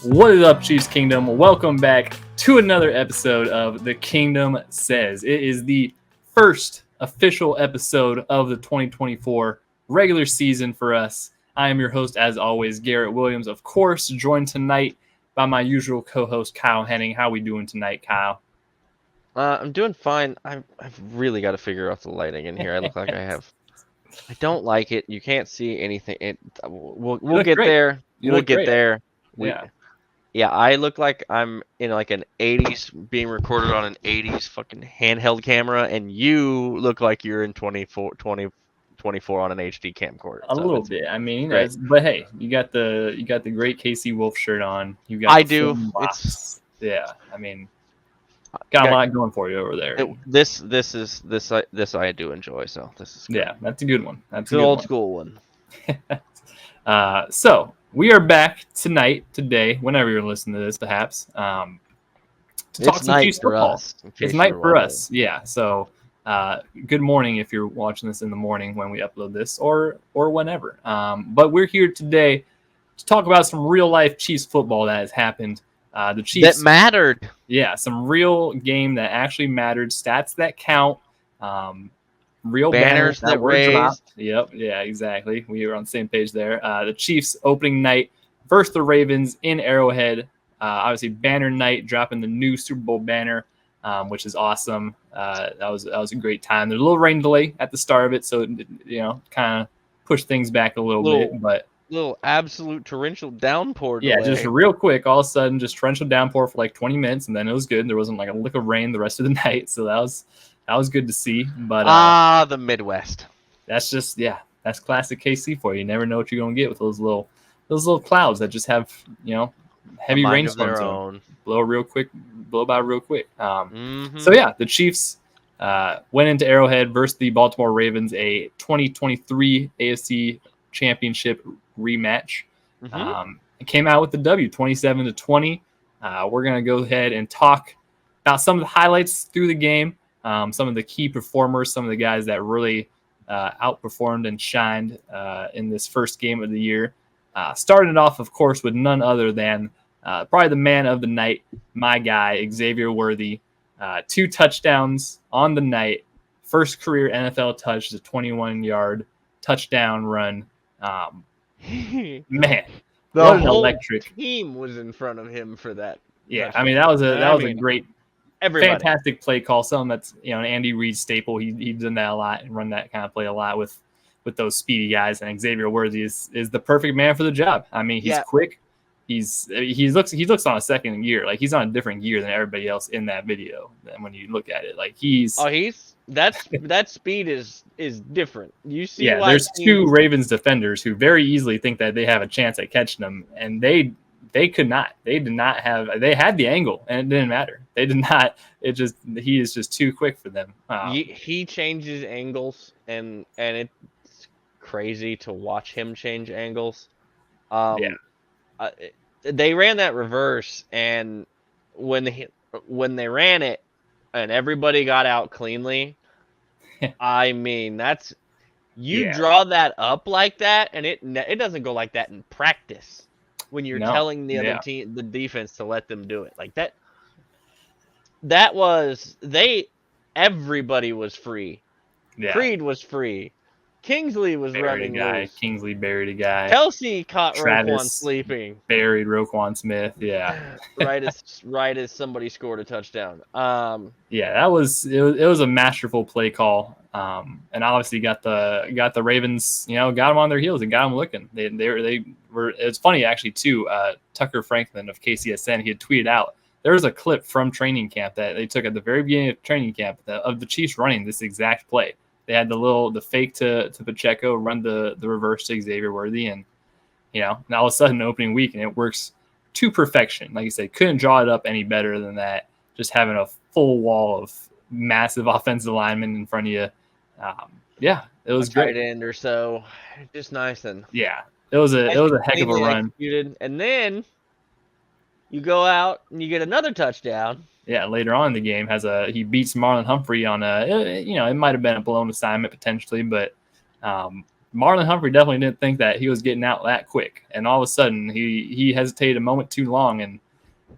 What is up, Chiefs Kingdom? Welcome back to another episode of The Kingdom Says. It is the first official episode of the 2024 regular season for us. I am your host, as always, Garrett Williams, of course, joined tonight by my usual co-host, Kyle Henning. How we doing tonight, Kyle? I'm doing fine. I've really got to figure out the lighting in here. I look like I don't like it. You can't see anything. We'll get great. there. We'll get great. there. Yeah, I look like I'm in like an 80s being recorded on an 80s fucking handheld camera, and you look like you're in 2024 on an HD camcorder. a little bit. I mean, great. but hey, you got the great KC Wolf shirt on. You got I the do. film box. I mean, got a lot going for you over there. This I do enjoy. So this is good. Yeah, that's a good one. That's an old school one. So we are back today, whenever you're listening to this, perhaps, to talk some Chiefs football. It's night for us. Yeah. So good morning if you're watching this in the morning when we upload this, or whenever. But we're here today to talk about some real life Chiefs football that has happened. The Chiefs that mattered. Yeah, some real game that actually mattered. Stats that count. Real banners that were dropped. Yep, yeah, exactly. We were on the same page there. The Chiefs opening night versus the Ravens in Arrowhead. Obviously, banner night, dropping the new Super Bowl banner, which is awesome. That was a great time. There's a little rain delay at the start of it, so kind of pushed things back a little bit, but. Little absolute torrential downpour delay. Yeah, just real quick, all of a sudden, just torrential downpour for like 20 minutes, and then it was good. There wasn't like a lick of rain the rest of the night, so that was good to see. But the Midwest. That's just that's classic KC for you. You never know what you're gonna get with those little clouds that just have heavy rainstorms blow by real quick. So yeah, the Chiefs went into Arrowhead versus the Baltimore Ravens, a 2023 AFC Championship rematch. It came out with the W, 27-20. We're gonna go ahead and talk about some of the highlights through the game, some of the key performers, some of the guys that really outperformed and shined in this first game of the year. Starting off, of course, with none other than probably the man of the night, my guy, Xavier Worthy. 2 touchdowns on the night, first career NFL touch, a 21-yard touchdown run. Man, the whole team was in front of him for that. Yeah, I mean that was a great, fantastic play call. Something that's an Andy Reid staple. He's done that a lot and run that kind of play a lot with those speedy guys. And Xavier Worthy is the perfect man for the job. I mean, he's quick. He looks on a second gear, like he's on a different gear than everybody else in that video. And when you look at it, like that speed is different. You see, there's 2 Ravens defenders who very easily think that they have a chance at catching them, and they could not. They did not have. They had the angle, and it didn't matter. They did not. He is just too quick for them. He changes angles, and it's crazy to watch him change angles. They ran that reverse, and when they ran it, and everybody got out cleanly. I mean, that's draw that up like that, and it doesn't go like that in practice when you're telling the other team, the defense, to let them do it like that. That was everybody was free. Yeah. Creed was free. Kingsley was running loose. Kingsley buried a guy. Kelsey caught Roquan sleeping. Buried Roquan Smith. Yeah. right as somebody scored a touchdown. It was a masterful play call. And obviously got the Ravens, got them on their heels and got them looking. They were. It's funny actually too. Tucker Franklin of KCSN, he had tweeted out there was a clip from training camp that they took at the very beginning of training camp of the Chiefs running this exact play. They had the fake to Pacheco, run the reverse to Xavier Worthy, and now all of a sudden opening week, and it works to perfection. Like you said, couldn't draw it up any better than that. Just having a full wall of massive offensive linemen in front of you. It was great. Tight end or so, just nice and it was a heck of a run. And then you go out and you get another touchdown. Yeah, later on in the game he beats Marlon Humphrey on it might have been a blown assignment potentially, but Marlon Humphrey definitely didn't think that he was getting out that quick, and all of a sudden he hesitated a moment too long, and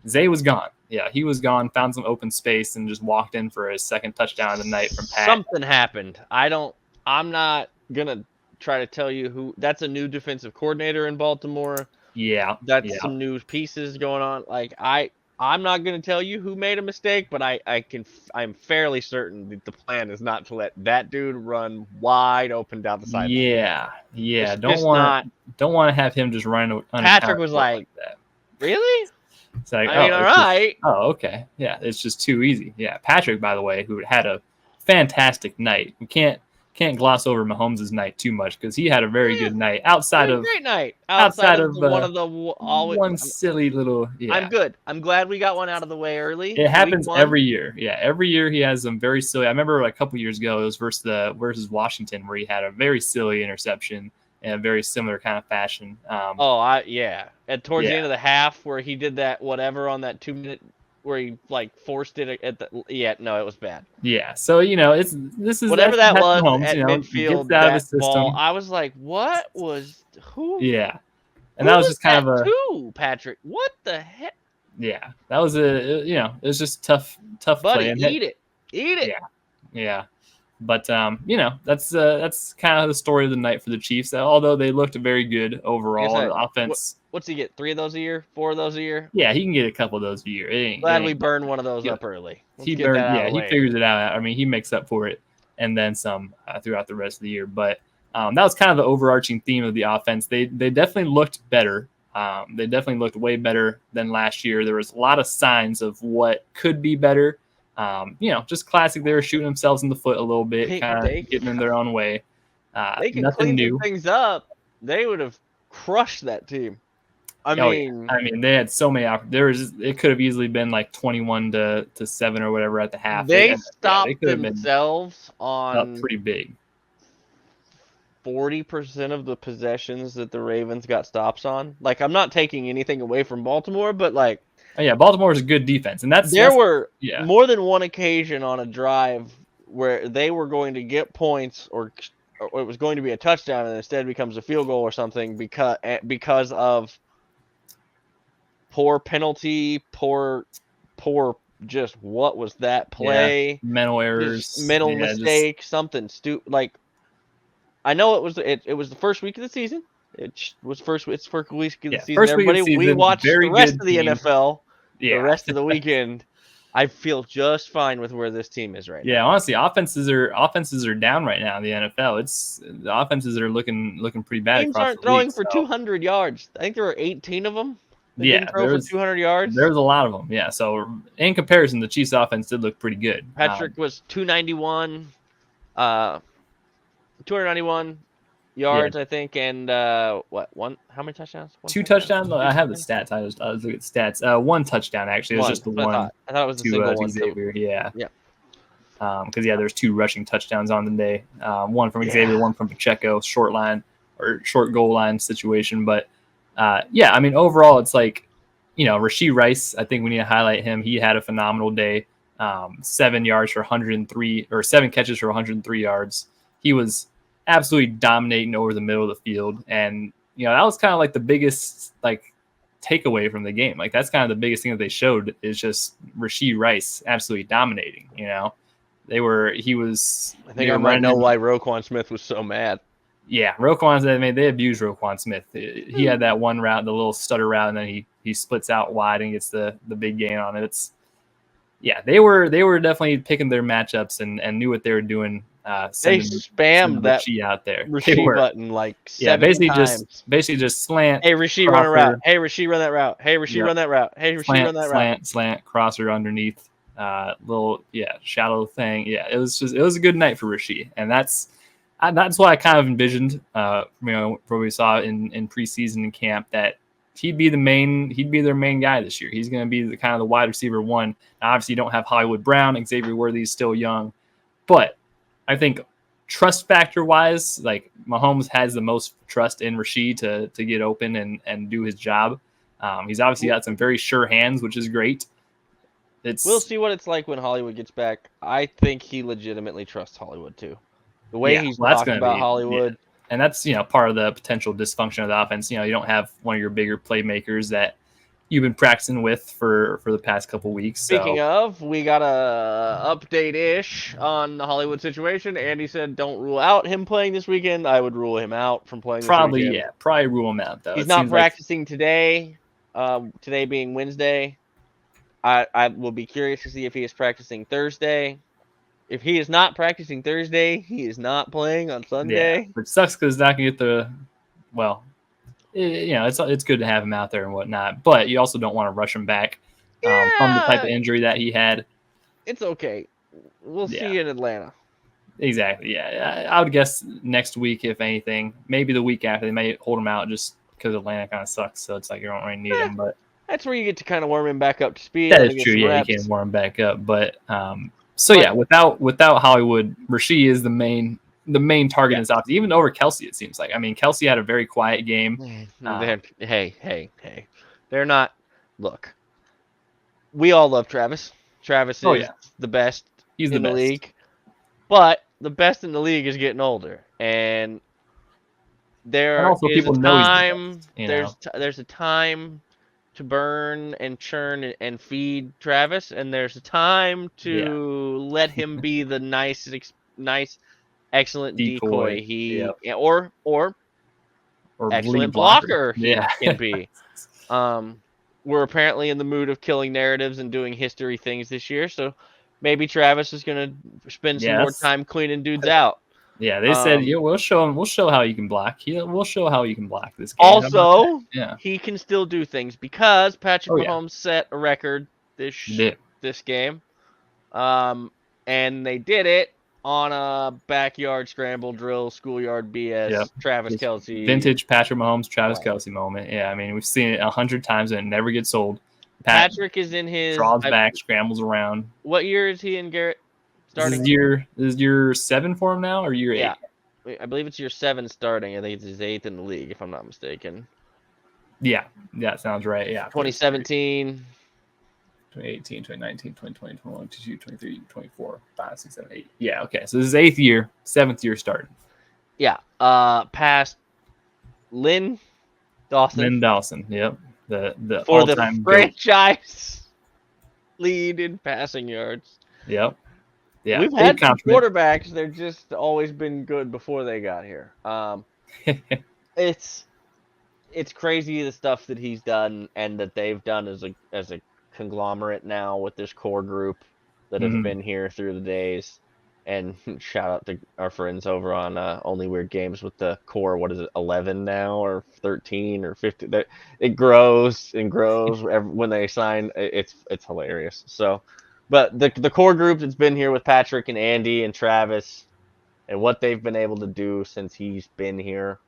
Zay was gone. Yeah, he was gone. Found some open space and just walked in for his second touchdown of the night from Pat. Something happened. I'm not gonna try to tell you who. That's a new defensive coordinator in Baltimore. Yeah, That's some new pieces going on. Like I'm not going to tell you who made a mistake, but I'm fairly certain that the plan is not to let that dude run wide open down the sideline. Yeah. Don't want to have him just running. Patrick was like that. Really? It's like, all right. Okay. Yeah, it's just too easy. Yeah, Patrick, by the way, who had a fantastic night. We can't gloss over Mahomes' night too much because he had a very good night outside of great night outside of one of the one silly little. Yeah, I'm good. I'm glad we got one out of the way early. It happens every year. Yeah, every year he has some very silly. I remember a couple years ago it was versus Washington where he had a very silly interception in a very similar kind of fashion. And towards the end of the half where he did that whatever on that 2-minute where he like forced it at the it was bad. Yeah, so this is whatever that was Mahomes, at midfield. Gets out of his system. Ball, I was like, what was who? Yeah, and that was just kind of a Patrick. What the heck? Yeah, that was it was just tough Buddy, play. Eat it. Yeah. But that's kind of the story of the night for the Chiefs. Although they looked very good overall, the offense. What's he get? 3 of those a year? 4 of those a year? Yeah, he can get a couple of those a year. Glad we burned one of those up early. He figures it out. I mean, he makes up for it and then some throughout the rest of the year. But that was kind of the overarching theme of the offense. They definitely looked better. They definitely looked way better than last year. There was a lot of signs of what could be better. Just classic. They were shooting themselves in the foot a little bit, kind of getting in their own way. They can clean things up. They would have crushed that team. I mean, they had so many. It could have easily been like 21-7 or whatever at the half. They stopped themselves on pretty big. 40% of the possessions that the Ravens got stops on. Like, I'm not taking anything away from Baltimore, but like. Baltimore is a good defense, and there were more than one occasion on a drive where they were going to get points or it was going to be a touchdown and instead becomes a field goal or something because of poor penalty, poor just what was that play? Mental errors, mental mistake, something stupid. Like, I know it was the first week of the season. It's first week of the season. Everybody, we watched the rest of the NFL. The rest of the weekend. I feel just fine with where this team is right now. Yeah, honestly, offenses are down right now in the NFL. The offenses are looking pretty bad. Teams aren't throwing for 200 yards. I think there were 18 of them. Didn't throw for 200 yards. There's a lot of them. Yeah, so in comparison, the Chiefs' offense did look pretty good. Patrick was 291 yards, I think, and how many touchdowns? 2 touchdowns? I have the stats. I was looking at stats. 1 touchdown, actually. It was just the one. I thought it was a single one. Xavier, yeah. Because, there's 2 rushing touchdowns on the day. One from Xavier, one from Pacheco, short goal line situation. But, overall, it's like, Rashee Rice, I think we need to highlight him. He had a phenomenal day. 7 yards for 103, or 7 catches for 103 yards. He was absolutely dominating over the middle of the field, and that was kind of like the biggest takeaway from the game. Like, that's kind of the biggest thing that they showed is just Rashee Rice absolutely dominating. I think I might know why Roquan Smith was so mad. Yeah, Roquan, they abused Roquan Smith. He had that one route, the little stutter route, and then he splits out wide and gets the big gain on it. They were definitely picking their matchups and knew what they were doing. They spammed that Rashee out there. Rashee button like 7 times. Basically just slant. Hey, Rashee, run a route. Hey, Rashee, run that route. Hey, Rashee, run that route. Hey, Rashee, run that route. Slant, crosser underneath. Little shallow thing. Yeah, it was a good night for Rashee, and that's what I kind of envisioned. From what we saw in preseason and camp, that he'd be their main guy this year. He's going to be the kind of the wide receiver one. Now, obviously, you don't have Hollywood Brown. Xavier Worthy is still young, but I think trust factor wise, like, Mahomes has the most trust in Rashee to get open and do his job. He's obviously got some very sure hands, which is great. We'll see what it's like when Hollywood gets back. I think he legitimately trusts Hollywood too. The way he's talking about Hollywood. And that's, part of the potential dysfunction of the offense. You don't have one of your bigger playmakers that you've been practicing with for the past couple weeks. Speaking of, we got a update-ish on the Hollywood situation. Andy said don't rule out him playing this weekend. I would rule him out from playing this weekend. Probably rule him out, though. He's not practicing today, today being Wednesday. I will be curious to see if he is practicing Thursday. If he is not practicing Thursday, he is not playing on Sunday. Yeah, which sucks because it's not going to get the – well, it's good to have him out there and whatnot, but you also don't want to rush him back from the type of injury that he had. It's okay. We'll see you in Atlanta. Exactly, yeah. I would guess next week, if anything. Maybe the week after. They may hold him out just because Atlanta kind of sucks, so it's like you don't really need him. But that's where you get to kind of warm him back up to speed. That is true, yeah. You can warm him back up. But without Hollywood, Rasheed is the main target in this offense, even over Kelsey, it seems like. I mean, Kelsey had a very quiet game. Hey. They're not – look, we all love Travis. Travis is the best in the league. But the best in the league is getting older. And there is a time – there's a time to burn and churn and feed Travis, and there's a time to let him be the nice excellent decoy or excellent blocker he can be. We're apparently in the mood of killing narratives and doing history things this year, so maybe Travis is going to spend some more time cleaning dudes out. Yeah, they said we'll show him. We'll show how you can block. We'll show how you can block this game. Also, he can still do things because Patrick Mahomes set a record this game, and they did it on a backyard scramble drill, schoolyard BS, Travis Kelce. Vintage Patrick Mahomes, Travis Kelce moment. Yeah, I mean, we've seen it 100 times and it never gets old. Patrick is in his... draws back, scrambles around. What year is he in, Garrett? Starting? This is year 7 for him now, or year 8? Yeah, I believe it's year 7 starting. I think it's his 8th in the league, if I'm not mistaken. Yeah, sounds right. Yeah, 2017... 2018, 2019, 2020, 2021, 22, 23, 24, 5, 6, 7, 8. Yeah, okay. So this is 8th year, 7th year starting. Yeah. Past Lynn Dawson. Lynn Dawson, yep. The for the franchise lead in passing yards. Yep. Yeah. We've had some quarterbacks, they've just always been good before they got here. It's crazy the stuff that he's done and that they've done as a conglomerate now with this core group that has been here through the days. And shout out to our friends over on Only Weird Games with the core. What is it, 11 now or 13 or 15? It grows and grows when they sign. It's hilarious. So, but the core group that's been here with Patrick and Andy and Travis and what they've been able to do since he's been here,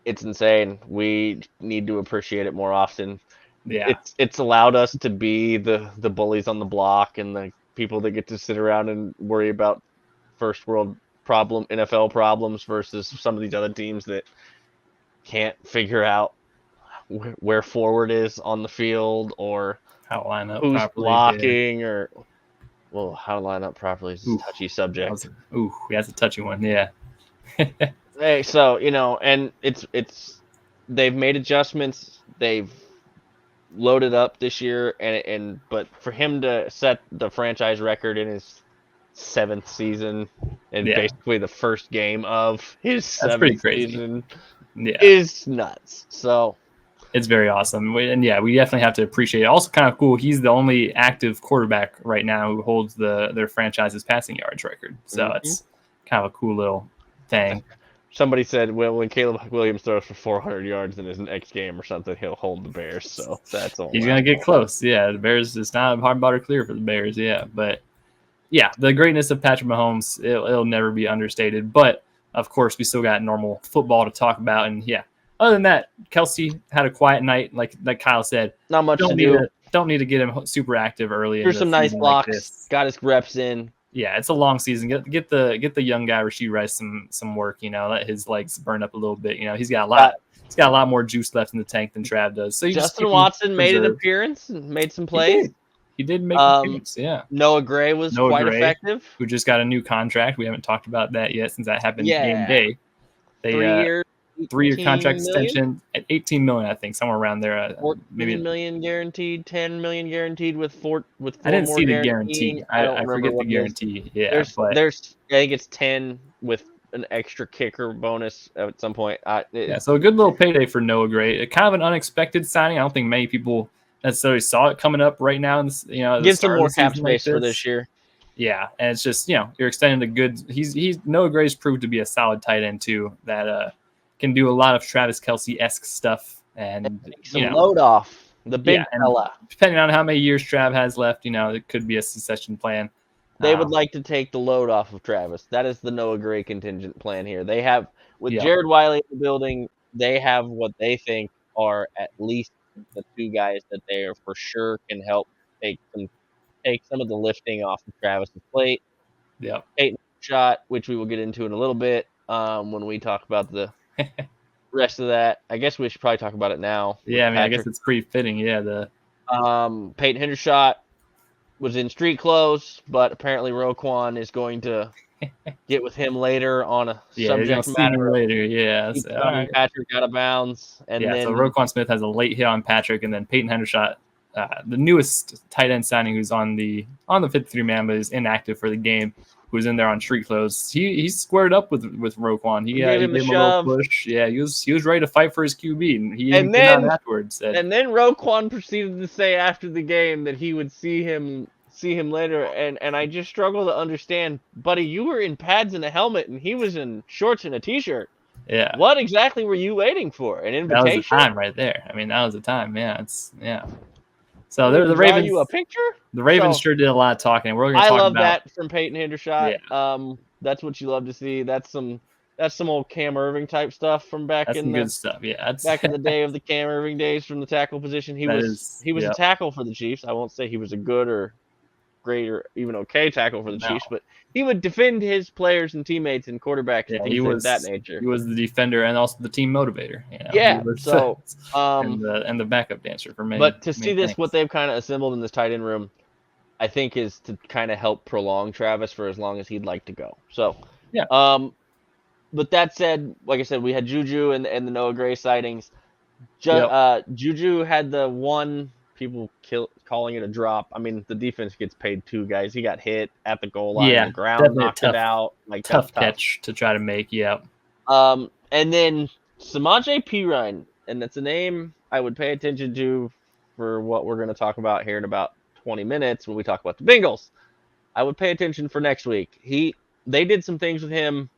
it's insane. We need to appreciate it more often. Yeah, it's allowed us to be the bullies on the block and the people that get to sit around and worry about first world NFL problems versus some of these other teams that can't figure out where forward is on the field or how to line up who's properly, blocking or how to line up properly is a touchy subject. That's a touchy one. Yeah. Hey, so and it's they've made adjustments. They've loaded up this year, but for him to set the franchise record in his 7th season and basically the first game of his 7th season is nuts. So it's very awesome, and we definitely have to appreciate it. Also, kind of cool. He's the only active quarterback right now who holds their franchise's passing yards record. So it's kind of a cool little thing. Somebody said, well, when Caleb Williams throws for 400 yards in his next game or something, he'll hold the Bears. So that's all. He's going to get close. Yeah, the Bears, it's not a hard butter clear for the Bears. Yeah, but the greatness of Patrick Mahomes, it'll never be understated. But, of course, we still got normal football to talk about. And, other than that, Kelsey had a quiet night, like Kyle said. Not much to do. Don't need to get him super active early. Here's some nice blocks. Got his reps in. Yeah, it's a long season. Get the young guy Rasheed Rice some work. Let his legs burn up a little bit. He's got a lot more juice left in the tank than Trav does. So Justin Watson made an appearance and made some plays. He did make an appearance. Yeah. Noah Gray was quite effective. Who just got a new contract. We haven't talked about that yet since that happened game day. They 3-year contract extension at $18 million, I think, somewhere around there. Maybe $14 million guaranteed, $10 million guaranteed with four I didn't more see the guarantee. I don't remember forget what the guarantee. Yeah, there's I think it's 10 with an extra kicker bonus at some point. So a good little payday for Noah Gray. Kind of an unexpected signing. I don't think many people necessarily saw it coming up right now. Give some more cap space for this year. Yeah, and it's just you're extending a good. He's Noah Gray's proved to be a solid tight end too. That can do a lot of Travis Kelce-esque stuff and some load off the big fella. Depending on how many years Trav has left, it could be a succession plan. They would like to take the load off of Travis. That is the Noah Gray contingent plan here. They have with Jared Wiley in the building. They have what they think are at least the two guys that they are for sure can help take some of the lifting off of Travis's plate. Yeah. Peyton shot, which we will get into in a little bit when we talk about the rest of that. I guess we should probably talk about it now. Yeah, I mean, I guess it's pretty fitting. Yeah, the Peyton Hendershot was in street clothes, but apparently Roquan is going to get with him later on a subject matter later. Yeah, so, right. Patrick out of bounds, and then so Roquan Smith has a late hit on Patrick, and then Peyton Hendershot, the newest tight end signing, who's on the 53-man, but is inactive for the game, who's in there on street clothes. He squared up with Roquan. He gave him a little push. Yeah, he was ready to fight for his QB, and he came out afterwards. And then Roquan proceeded to say after the game that he would see him later, and I just struggle to understand, buddy. You were in pads and a helmet, and he was in shorts and a t-shirt. Yeah. What exactly were you waiting for? An invitation? That was the time right there. I mean, that was the time. Yeah, So the Ravens. You a picture? The Ravens sure did a lot of talking. We're going to talk about that from Peyton Hendershot. Yeah. That's what you love to see. That's some old Cam Irving type stuff from back in the good stuff. Yeah, back in the day of the Cam Irving days from the tackle position. He was a tackle for the Chiefs. I won't say he was a good or great or even okay tackle for the Chiefs, but he would defend his players and teammates and quarterbacks and things of that nature. He was the defender and also the team motivator. And the backup dancer for many. But to see this, what they've kind of assembled in this tight end room, I think is to kind of help prolong Travis for as long as he'd like to go. So, but that said, like I said, we had Juju and the Noah Gray sightings. Juju had the one people calling it a drop. I mean, the defense gets paid two guys. He got hit at the goal line, the ground knocked it out. Like tough catch to try to make. Yeah. And then Samaje Perine, and that's a name I would pay attention to for what we're going to talk about here in about 20 minutes when we talk about the Bengals. I would pay attention for next week. They did some things with him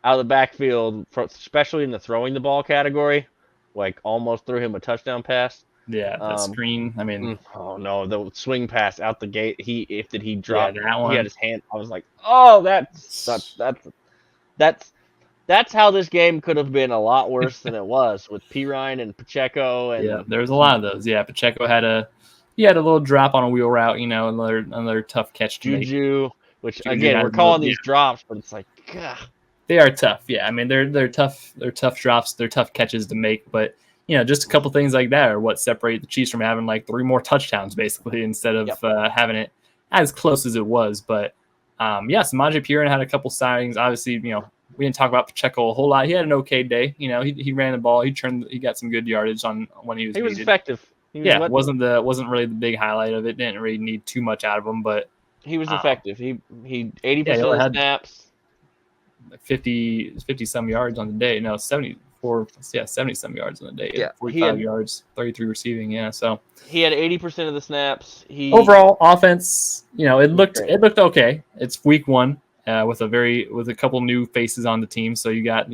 out of the backfield, especially in the throwing the ball category, like almost threw him a touchdown pass. Yeah, that screen. I mean, oh no, the swing pass out the gate. He dropped that one. He had his hand. I was like, oh, that's how this game could have been a lot worse than it was with Perine and Pacheco. And there was a lot of those. Yeah, Pacheco had a little drop on a wheel route. Another tough catch. Juju, which again we're calling these drops, but it's like, God. They are tough. Yeah, I mean they're tough. They're tough drops. They're tough catches to make, but. Just a couple things like that are what separate the Chiefs from having like 3 more touchdowns, basically, instead of having it as close as it was. But, Samaje Perine had a couple signings. Obviously, we didn't talk about Pacheco a whole lot. He had an okay day. He ran the ball. He got some good yardage on when he was needed. Effective. Wasn't really the big highlight of it. Didn't really need too much out of him, but he was effective. He 80% of the snaps. 50 some yards on the day. No, 70 some yards on the day. Yeah, 45 yards, 33 receiving. Yeah, so he had 80% of the snaps. Overall offense, it looked okay. It's week 1 with a couple new faces on the team, so you got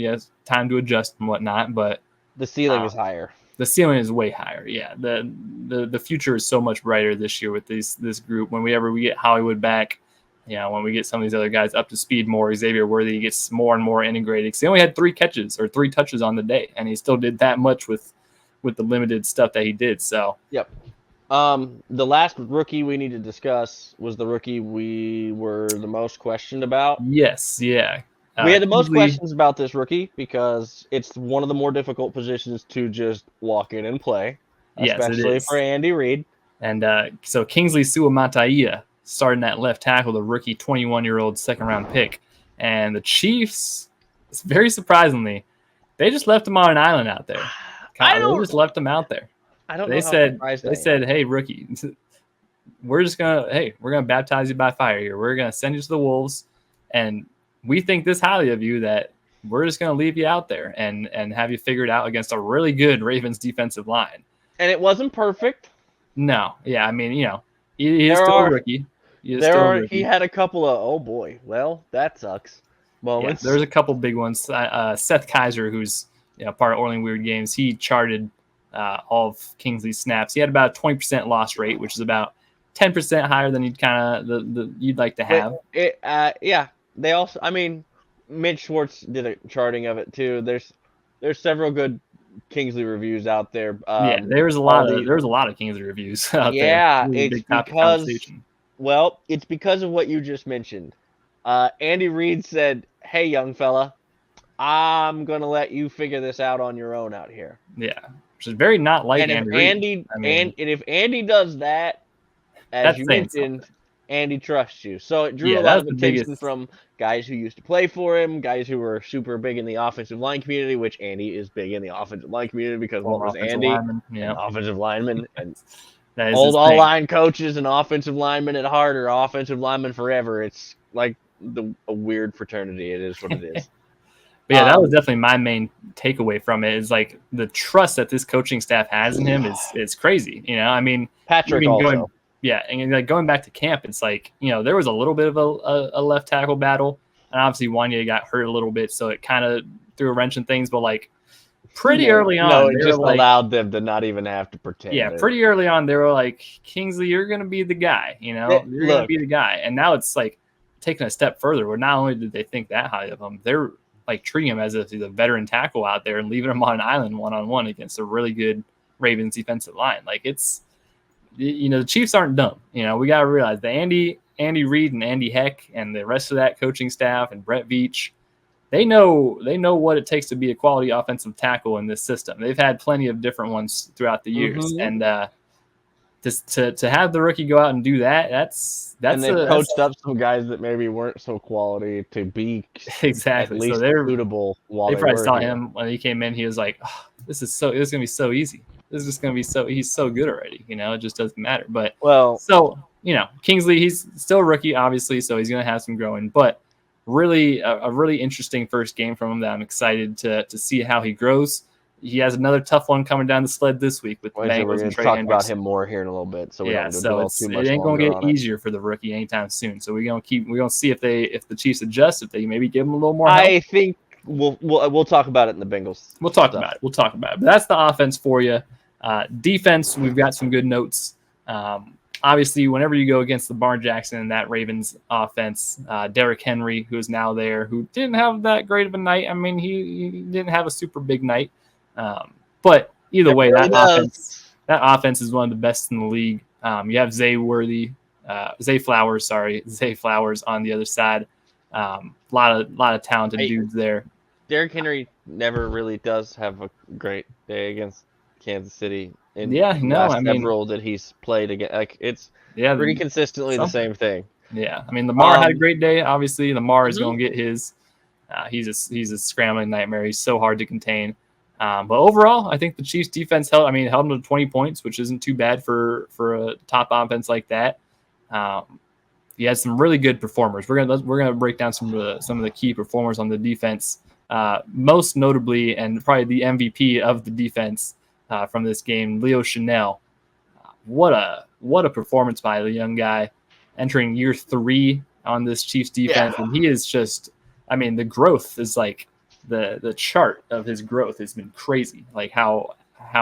time to adjust and whatnot. But the ceiling is higher. The ceiling is way higher. Yeah, the future is so much brighter this year with this group. When we get Hollywood back. When we get some of these other guys up to speed more, Xavier Worthy gets more and more integrated. Because he only had 3 touches on the day, and he still did that much with the limited stuff that he did. So, yep. The last rookie we need to discuss was the rookie we were the most questioned about. Yes, yeah. We had the most questions about this rookie because it's one of the more difficult positions to just walk in and play, especially for Andy Reid. And so Kingsley Suamataia starting at left tackle, the rookie 21-year-old second-round pick. And the Chiefs, very surprisingly, They just left him on an island out there. They just left him out there. I don't know. They said, "Hey, rookie, we're gonna baptize you by fire here. We're gonna send you to the wolves, and we think this highly of you that we're just gonna leave you out there and have you figured out against a really good Ravens defensive line." And it wasn't perfect. No, yeah, I mean, he is still a rookie. He had a couple of, oh boy, well, that sucks moments. Yeah, there's a couple big ones. Seth Kaiser, who's part of Orleans Weird Games, he charted all of Kingsley's snaps. He had about a 20% loss rate, which is about 10% higher than you'd like to have. Yeah, they also, I mean, Mitch Schwartz did a charting of it too. There's several good Kingsley reviews out there. There was a lot of Kingsley reviews out there. Yeah, it's because of what you just mentioned. Andy Reid said, "Hey, young fella, I'm gonna let you figure this out on your own out here." Yeah, which is very not like Andy. And if Andy does that, as you mentioned, Andy trusts you. So it drew a lot of attention from guys who used to play for him, guys who were super big in the offensive line community, which Andy is big in the offensive line community because what was Andy? An offensive lineman. And old all-line coaches and offensive linemen at heart are offensive linemen forever. It's like a weird fraternity. It is what it is. But yeah, that was definitely my main takeaway from it. Is like the trust that this coaching staff has in him is crazy. I mean, Patrick also. And like going back to camp, it's like there was a little bit of a left tackle battle, and obviously Wanya got hurt a little bit, so it kind of threw a wrench in things. But like pretty early on, it just allowed them to not even have to pretend. Yeah, pretty early on, they were like, "Kingsley, you're gonna be the guy. You're gonna be the guy." And now it's like taking a step further, where not only did they think that highly of him, they're like treating him as if he's a veteran tackle out there and leaving him on an island one-on-one against a really good Ravens defensive line. Like it's. The Chiefs aren't dumb. We got to realize that Andy Reid and Andy Heck and the rest of that coaching staff and Brett Veach, they know what it takes to be a quality offensive tackle in this system. They've had plenty of different ones throughout the years, and to have the rookie go out and do that's and they've coached up some guys that maybe weren't so quality to be exactly at least suitable. While they probably saw him when he came in. He was like, oh, this is gonna be so easy. This is just going to be he's so good already, it just doesn't matter. But Kingsley, he's still a rookie, obviously, so he's going to have some growing, but really a really interesting first game from him that I'm excited to see how he grows. He has another tough one coming down the sled this week with the Bengals. We're going to talk about him more here in a little bit. So it ain't going to get easier for the rookie anytime soon. So we're going to see if the Chiefs adjust, if they maybe give him a little more help. I think we'll talk about it in the Bengals. We'll talk about it. But that's the offense for you. Defense, we've got some good notes. Obviously, whenever you go against the Lamar Jackson and that Ravens offense, Derrick Henry, who is now there, who didn't have that great of a night. I mean, he didn't have a super big night. But either way, that offense is one of the best in the league. You have Zay Flowers on the other side. Lot of talented dudes there. Derrick Henry never really does have a great day against Kansas City several that he's played again. Like it's pretty consistently the same thing. Yeah, I mean Lamar had a great day. Obviously, Lamar is going to get his. He's a scrambling nightmare. He's so hard to contain. But overall, I think the Chiefs defense held him to 20 points, which isn't too bad for a top offense like that. He had some really good performers. We're gonna break down some of the key performers on the defense. Most notably, and probably the MVP of the defense from this game, Leo Chenal. What a performance by the young guy, entering year 3 on this Chiefs defense, and he is just. I mean, the growth is like the chart of his growth has been crazy. Like how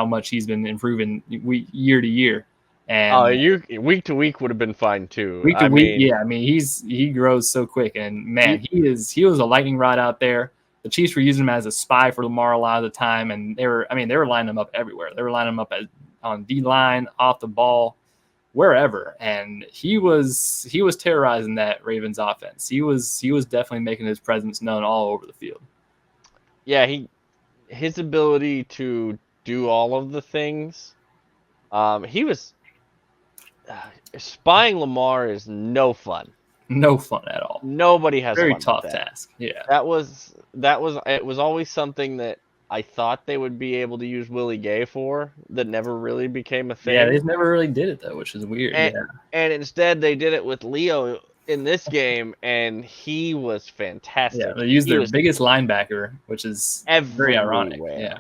much he's been improving year to year. And week to week would have been fine too. Week to week, yeah. I mean, he grows so quick, and man, he was a lightning rod out there. The Chiefs were using him as a spy for Lamar a lot of the time, and they were lining him up everywhere. They were lining him up on D line, off the ball, wherever, and he was terrorizing that Ravens offense. He was definitely making his presence known all over the field. Yeah, his ability to do all of the things. He was spying Lamar is no fun. No fun at all. Nobody has very fun tough with that. task. Yeah, that was it was always something that I thought they would be able to use Willie Gay for that never really became a thing. Yeah, they never really did it though, which is weird. And instead they did it with Leo in this game, and he was fantastic. Yeah, they used their biggest linebacker, which is very ironic. Yeah.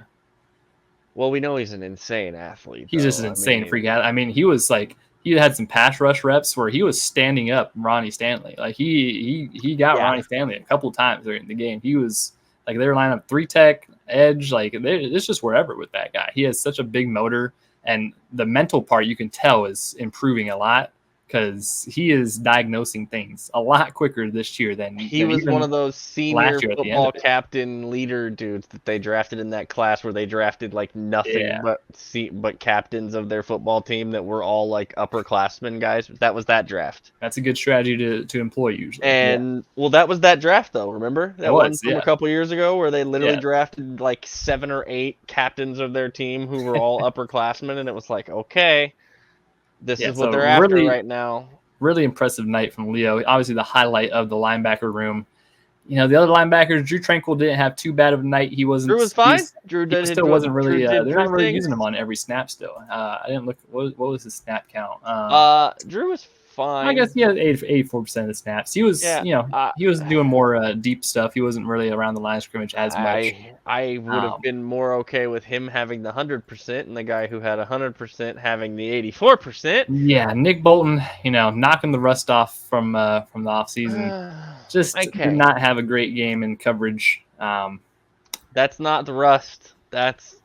Well, we know he's an insane athlete. He's just an insane freak out. I mean, he was like he had some pass rush reps where he was standing up Ronnie Stanley. Like he got Ronnie Stanley a couple of times during the game. He was like they were lining up 3-tech, edge, like it's just wherever with that guy. He has such a big motor, and the mental part you can tell is improving a lot because he is diagnosing things a lot quicker this year than he was one of those senior football captain leader dudes that they drafted in that class where they drafted like nothing but captains of their football team that were all like upperclassmen guys. That was that draft. That's a good strategy to employ usually. And well, that was that draft though. Remember that one from a couple years ago where they literally drafted like 7 or 8 captains of their team who were all upperclassmen, and it was like, okay. This is what they're after right now. Really impressive night from Leo. Obviously, the highlight of the linebacker room. You know, the other linebackers, Drew Tranquil didn't have too bad of a night. He wasn't. Drew was fine. He still wasn't really. They're not really using him on every snap still. I didn't look. What was his snap count? Drew was fine. I guess he had 84% of the snaps. He was, he was doing more deep stuff. He wasn't really around the line of scrimmage as much. I would have been more okay with him having the 100% and the guy who had 100% having the 84%. Yeah, Nick Bolton, knocking the rust off from the offseason. Just did not have a great game in coverage. That's not the rust. That's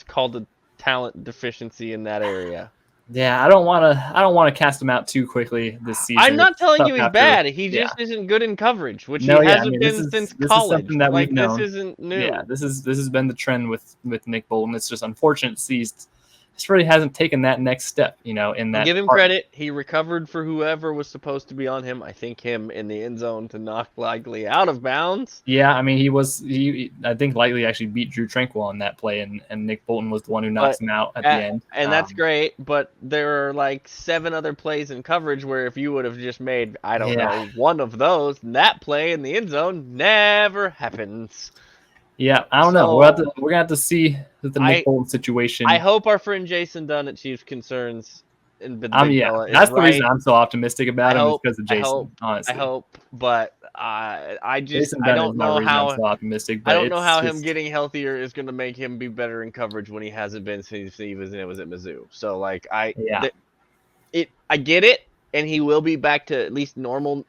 called a talent deficiency in that area. Yeah, I don't want to cast him out too quickly this season. I'm not telling you he's bad. He just isn't good in coverage, which he hasn't been since college. This is something that we've known. This isn't new. Yeah, this has been the trend with Nick Bolton. It's just unfortunate this really hasn't taken that next step, in that. I'll give him credit. He recovered for whoever was supposed to be on him. I think him in the end zone to knock Likely out of bounds. Yeah, I mean, I think Likely actually beat Drew Tranquil on that play, and Nick Bolton was the one who knocks him out at the end. And that's great, but there are like 7 other plays in coverage where if you would have just made, I don't know, one of those, that play in the end zone never happens. Yeah, I don't know. We're gonna have to see the Nick Bolton situation. I hope our friend Jason Dunn at Chiefs Concerns in that's the reason I'm so optimistic about him is because of Jason. Honestly, I hope, but I don't know how I'm so optimistic. But I don't know how him getting healthier is going to make him be better in coverage when he hasn't been since he was at Mizzou. So like I get it, and he will be back to at least normal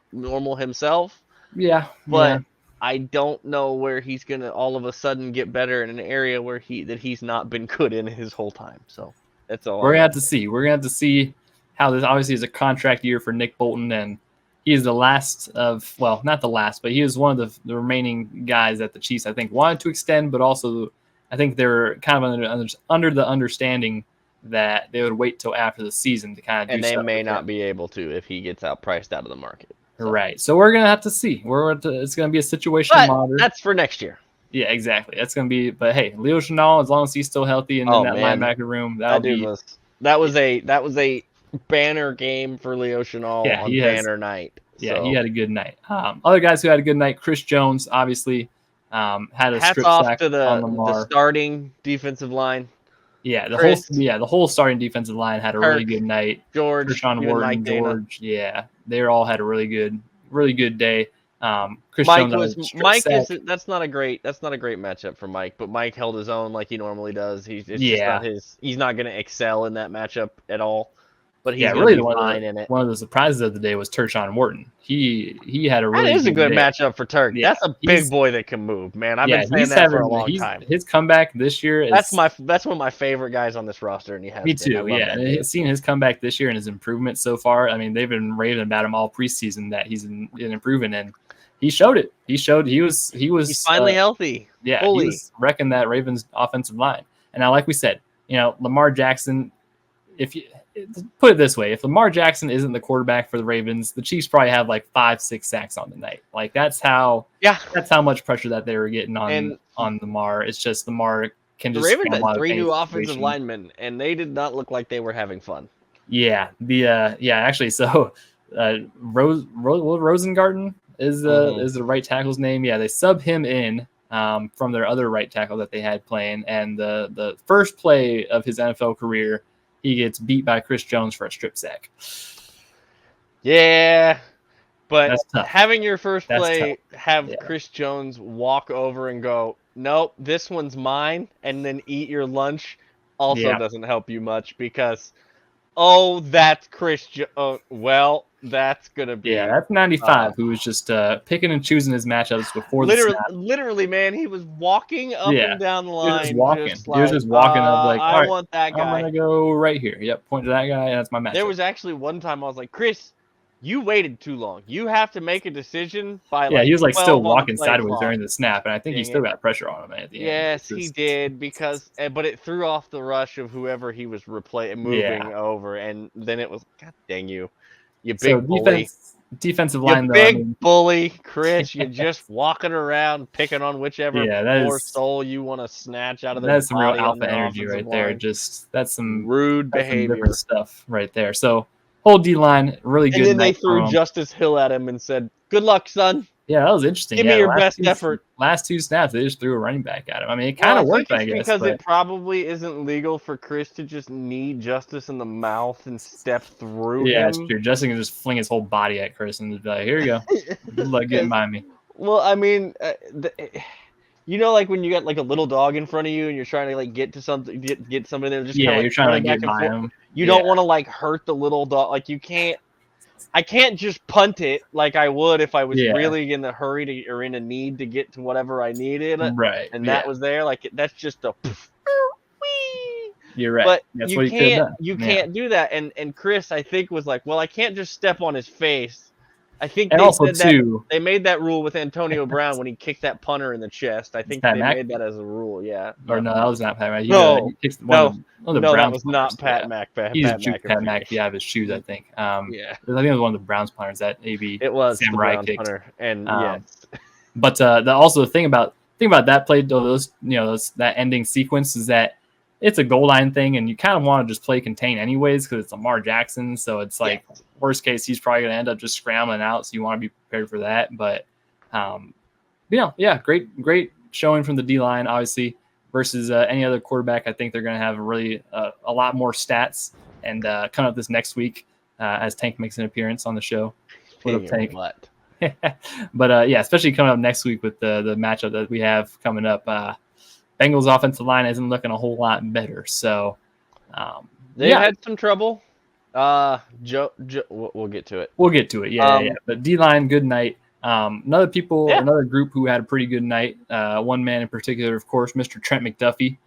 himself. Yeah, but. I don't know where he's gonna all of a sudden get better in an area where he's not been good in his whole time. So that's all. We're gonna have to see. We're gonna have to see how this obviously is a contract year for Nick Bolton, and he is the last of not the last, but he is one of the remaining guys that the Chiefs I think wanted to extend, but also I think they're kind of under the understanding that they would wait till after the season to kind of do. And they may not be able to if he gets outpriced out of the market. So. Right. So we're going to have to see. It's going to be a situation monitor. That's for next year. Yeah, exactly. That's going to be – but, hey, Leo Chenal, as long as he's still healthy in that linebacker room, that was a banner game for Leo Chenal on banner night. Yeah, he had a good night. Other guys who had a good night, Chris Jones, obviously, had a strip sack to the starting defensive line. Yeah, the whole starting defensive line had a really good night. George, Kershawn Wharton, George, they all had a really good day. Chris Mike Jones that's not a great matchup for Mike, but Mike held his own like he normally does. He's not going to excel in that matchup at all. But he's really fine in it. One of the surprises of the day was Kershawn Wharton. He had a really a good matchup for Turk. Yeah, that's a big boy that can move, man. I've been saying that for a long time. His comeback this year that's one of my favorite guys on this roster, and he has. Me too. Yeah, and seeing his comeback this year and his improvement so far. I mean, they've been raving about him all preseason that he's improving, and he showed it. He was. He's finally healthy. Yeah, he was wrecking that Ravens offensive line. And now, like we said, Lamar Jackson. If you put it this way, if Lamar Jackson isn't the quarterback for the Ravens, the Chiefs probably have like 5-6 sacks on the night. Like that's how much pressure that they were getting on Lamar. It's just Lamar can just. The Ravens had 3 new offensive linemen, and they did not look like they were having fun. Yeah, actually, so Rosengarten is the right tackle's name. Yeah, they sub him in from their other right tackle that they had playing. And the first play of his NFL career, he gets beat by Chris Jones for a strip sack. Yeah, but having your first play have Chris Jones walk over and go, nope, this one's mine, and then eat your lunch also doesn't help you much because, that's Chris well, that's going to be... Yeah, that's 95, who was just picking and choosing his matchups before the snap. Literally, man, he was walking up and down the line. He was just walking. He was just walking up like, all right, want that guy. I'm going to go right here. Yep, point to that guy, and that's my matchup. There was actually one time I was like, Chris, you waited too long. You have to make a decision by he was like still walking sideways during the snap, and I think he still got pressure on him at the end. Yes, he did but it threw off the rush of whoever he was moving over, and then it was, God dang you big bully. Defensive line, big bully, Chris. You're just walking around picking on whichever poor soul you want to snatch out of their body. That's some real alpha energy right there. Just that's some rude behavior stuff right there. So whole D line really good. And then they threw Justice Hill at him and said, "Good luck, son." Yeah, that was interesting. Give me your best effort. Last two snaps, they just threw a running back at him. I mean, it kind of worked, I guess. Because it probably isn't legal for Chris to just knee Justice in the mouth and step through him. Yeah, it's true. Justin can just fling his whole body at Chris and be like, here you go. Good luck getting by me. Well, I mean, like when you got like a little dog in front of you and you're trying to like get to something, get somebody there. Just you're trying to get by him. You don't want to like hurt the little dog. Like you can't. I can't just punt it like I would if I was really in a hurry or in a need to get to whatever I needed. Right. And that was there. Like that's just a wee. You're right. But you can't do that. And Chris, I think, was like, well, I can't just step on his face. I think they made that rule with Antonio Brown when he kicked that punter in the chest. I think they made that as a rule, yeah. Or no, that was not Pat McAfee. That was not Pat McAfee. He just juked Pat McAfee out of his shoes, I think. I think it was one of the Browns punters that AB Samurai kicked. Punter, and yes. But also the thing about that play, that ending sequence is that it's a goal line thing, and you kind of want to just play contain anyways because it's Lamar Jackson. So it's like worst case, he's probably going to end up just scrambling out. So you want to be prepared for that. But great showing from the D line, obviously, versus any other quarterback. I think they're going to have really a lot more stats and coming up this next week as Tank makes an appearance on the show. Tank. But especially coming up next week with the matchup that we have coming up. Bengals offensive line isn't looking a whole lot better. So they had some trouble. We'll get to it. We'll get to it. Yeah. But D-line, good night. Another group who had a pretty good night. One man in particular, of course, Mr. Trent McDuffie,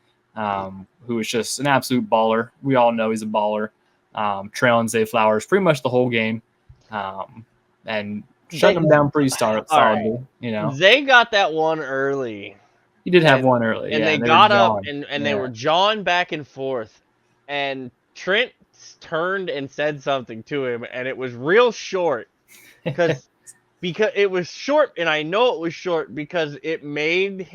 who is just an absolute baller. We all know he's a baller. Trailing Zay Flowers pretty much the whole game. And shutting them down pretty solidly. Right. Zay got that one early. He did have one early. And they got up and they were jawing back and forth. And Trent turned and said something to him, and it was real short. Because it was short, and I know it was short because it made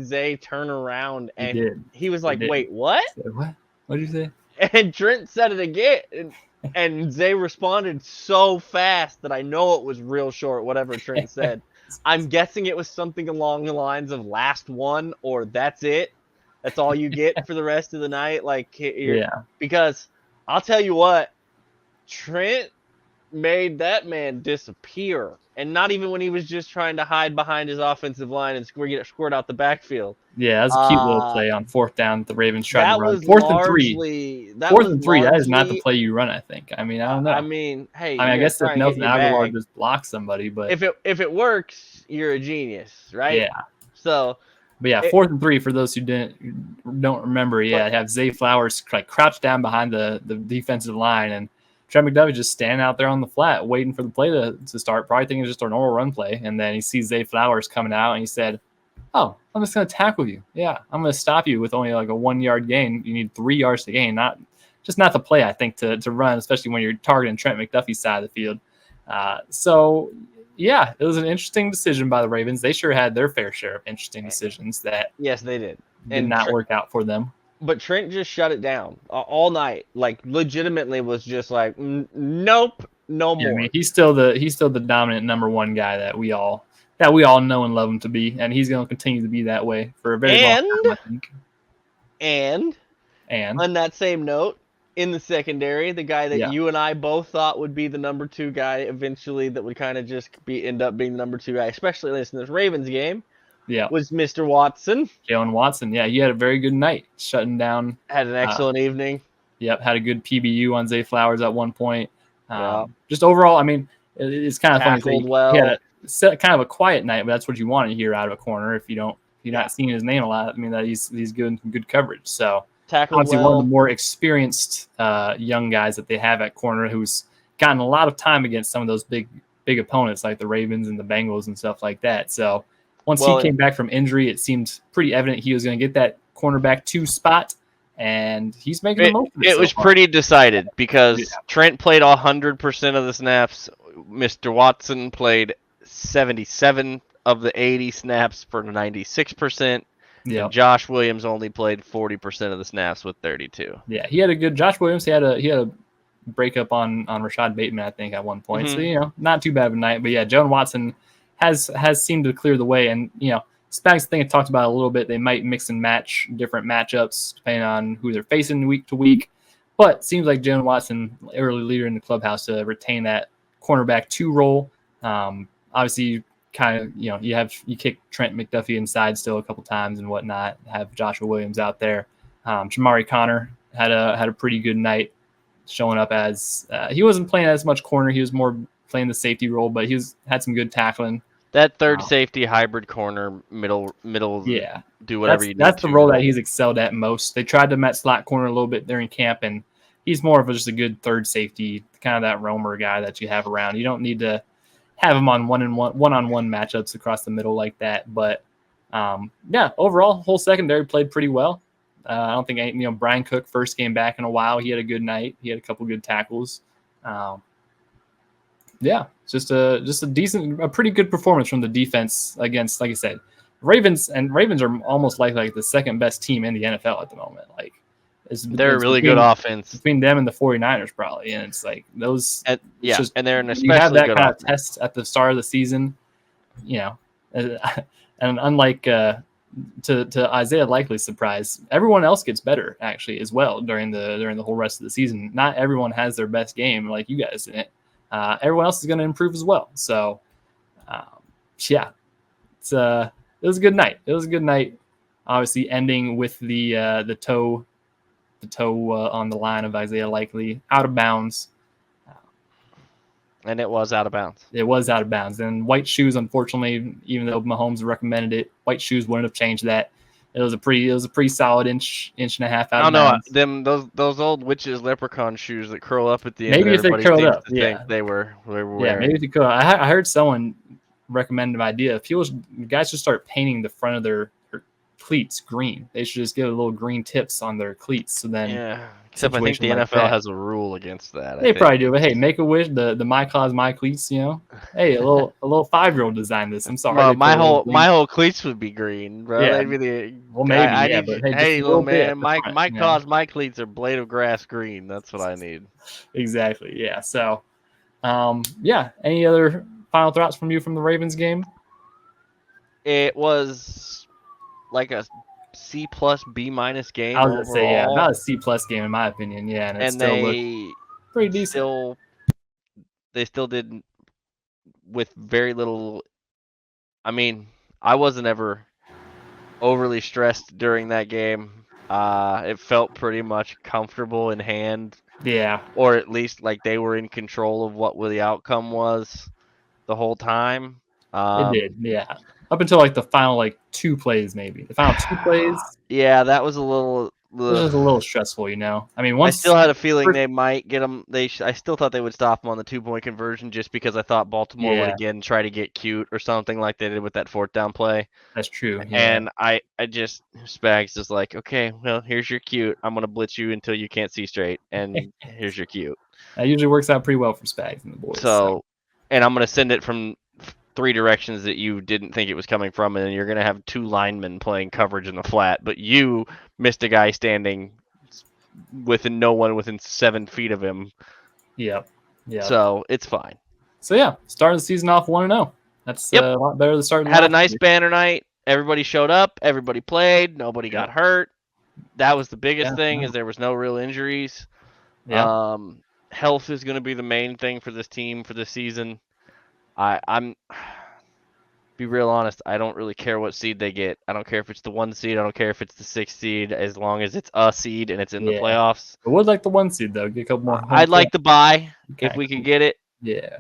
Zay turn around, and he was like, wait, what? What? What did you say? And Trent said it again, and Zay responded so fast that I know it was real short, whatever Trent said. I'm guessing it was something along the lines of last one or that's it. That's all you get for the rest of the night. Because I'll tell you what, Trent made that man disappear. And not even when he was just trying to hide behind his offensive line and get scored out the backfield. Yeah, that's a cute little play on fourth down. The Ravens tried to run. Fourth and three. That is not the play you run, I think. I mean, I don't know. I guess if Nelson Aguilar just blocks somebody, but if it works, you're a genius, right? Yeah. So. But yeah, 4th and 3 for those who don't remember. Yeah, have Zay Flowers like crouched down behind the defensive line, and Trent McDuffie just standing out there on the flat waiting for the play to start, probably thinking it's just a normal run play. And then he sees Zay Flowers coming out, and he said, oh, I'm just going to tackle you. Yeah, I'm going to stop you with only like a 1 yard gain. You need 3 yards to gain. Not the play, I think, to run, especially when you're targeting Trent McDuffie's side of the field. Yeah, it was an interesting decision by the Ravens. They sure had their fair share of interesting decisions that they did not work out for them. But Trent just shut it down all night. Like legitimately was just like, nope, no more. I mean, he's still the dominant number one guy that we all that we all know and love him to be, and he's going to continue to be that way for a very long time, I think. And on that same note, in the secondary, the guy that you and I both thought would be the number 2 guy eventually, that would kind of just end up being the number 2 guy, especially in this Ravens game, was Mr. Watson. Jalen Watson, he had a very good night, shutting down. Had an excellent evening. Yep, had a good PBU on Zay Flowers at one point. Just overall, I mean, it's kind of funny. Well. He had kind of a quiet night, but that's what you want to hear out of a corner. If you're not seeing his name a lot, I mean, that he's good in good coverage. So obviously one of the more experienced young guys that they have at corner, who's gotten a lot of time against some of those big opponents like the Ravens and the Bengals and stuff like that. So once he came back from injury, it seemed pretty evident he was going to get that cornerback 2 spot, and he's making the most of it. It was pretty decided because Trent played 100% of the snaps. Mr. Watson played 77 of the 80 snaps for 96%. Yeah. Josh Williams only played 40% of the snaps with 32. Yeah, he had a good Josh Williams. He had a breakup on Rashad Bateman, I think, at one point. Mm-hmm. So not too bad of a night. But yeah, Jalen Watson has seemed to clear the way, and Spags thing I talked about a little bit. They might mix and match different matchups depending on who they're facing week to week. But it seems like Jalen Watson, early leader in the clubhouse, to retain that cornerback 2 role. Obviously, kind of you kick Trent McDuffie inside still a couple times and whatnot. Have Joshua Williams out there. Jamari Connor had a pretty good night, showing up as he wasn't playing as much corner. He was more playing the safety role, but had some good tackling. That third safety hybrid corner, middle. Yeah, do whatever you need. That's the role that he's excelled at most. They tried to met slot corner a little bit during camp, and he's more of just a good third safety, kind of that roamer guy that you have around. You don't need to have him on one-on-one matchups across the middle like that. But overall, whole secondary played pretty well. I don't think Brian Cook first came back in a while. He had a good night. He had a couple good tackles. Just a pretty good performance from the defense against, like I said, Ravens. And Ravens are almost like the second best team in the NFL at the moment. Like they're a really good offense between them and the 49ers probably. And it's like those, and they're an especially you have that good kind offense. Of test at the start of the season, and unlike to Isaiah Likely's surprise, everyone else gets better actually as well during the whole rest of the season. Not everyone has their best game like you guys didn't. Everyone else is going to improve as well. So, it was a good night. It was a good night. Obviously, ending with the toe on the line of Isaiah Likely out of bounds. And it was out of bounds. It was out of bounds. And white shoes, unfortunately, even though Mahomes recommended it, white shoes wouldn't have changed that. It was a pretty solid inch and a half out of bounds. Those old witches leprechaun shoes that curl up at the end. Maybe if they curled up, think they were wearing. Yeah, maybe if they curl. I heard someone recommend an idea. Guys should start painting the front of their cleats green. They should just get a little green tips on their cleats. So then, except I think the NFL has a rule against that. They probably do, but hey, make a wish. The My Cause My Cleats. Hey, a little 5-year-old designed this. I'm sorry. Well, my whole cleats would be green, bro. Yeah. Maybe hey, little man, my cause my cleats are blade of grass green. That's what I need. Exactly. Yeah. So, Any other final thoughts from you from the Ravens game? It was like a C+, B- game. I was gonna say, about a C+ game in my opinion. Yeah, and it still looked pretty decent. They still did with very little. I mean, I wasn't ever overly stressed during that game. It felt pretty much comfortable in hand. Yeah. Or at least like they were in control of what the outcome was the whole time. It did, yeah. Up until like the final 2 plays, maybe. The final 2 plays. Yeah, that was a little. It was a little stressful, I mean, I still had a feeling they might get them. I still thought they would stop them on the 2-point conversion, just because I thought Baltimore would again try to get cute or something like they did with that 4th down play. That's true. Yeah. And I just Spags is like, okay, well, here's your cute. I'm gonna blitz you until you can't see straight, and here's your cute. That usually works out pretty well for Spags and the boys. So, and I'm gonna send it from 3 directions that you didn't think it was coming from, and then you're going to have 2 linemen playing coverage in the flat, but you missed a guy standing no one within 7 feet of him. Yep. So it's fine. So starting the season off 1-0. That's a lot better than starting. Had a nice banner night. Everybody showed up. Everybody played. Nobody got hurt. That was the biggest thing. Is there was no real injuries. Yeah. Health is going to be the main thing for this team for this season. I'm be real honest. I don't really care what seed they get. I don't care if it's the 1 seed. I don't care if it's the 6 seed. As long as it's a seed and it's in the playoffs. I would like the 1 seed though. Get a couple more. I'd like the bye if we could get it. Yeah.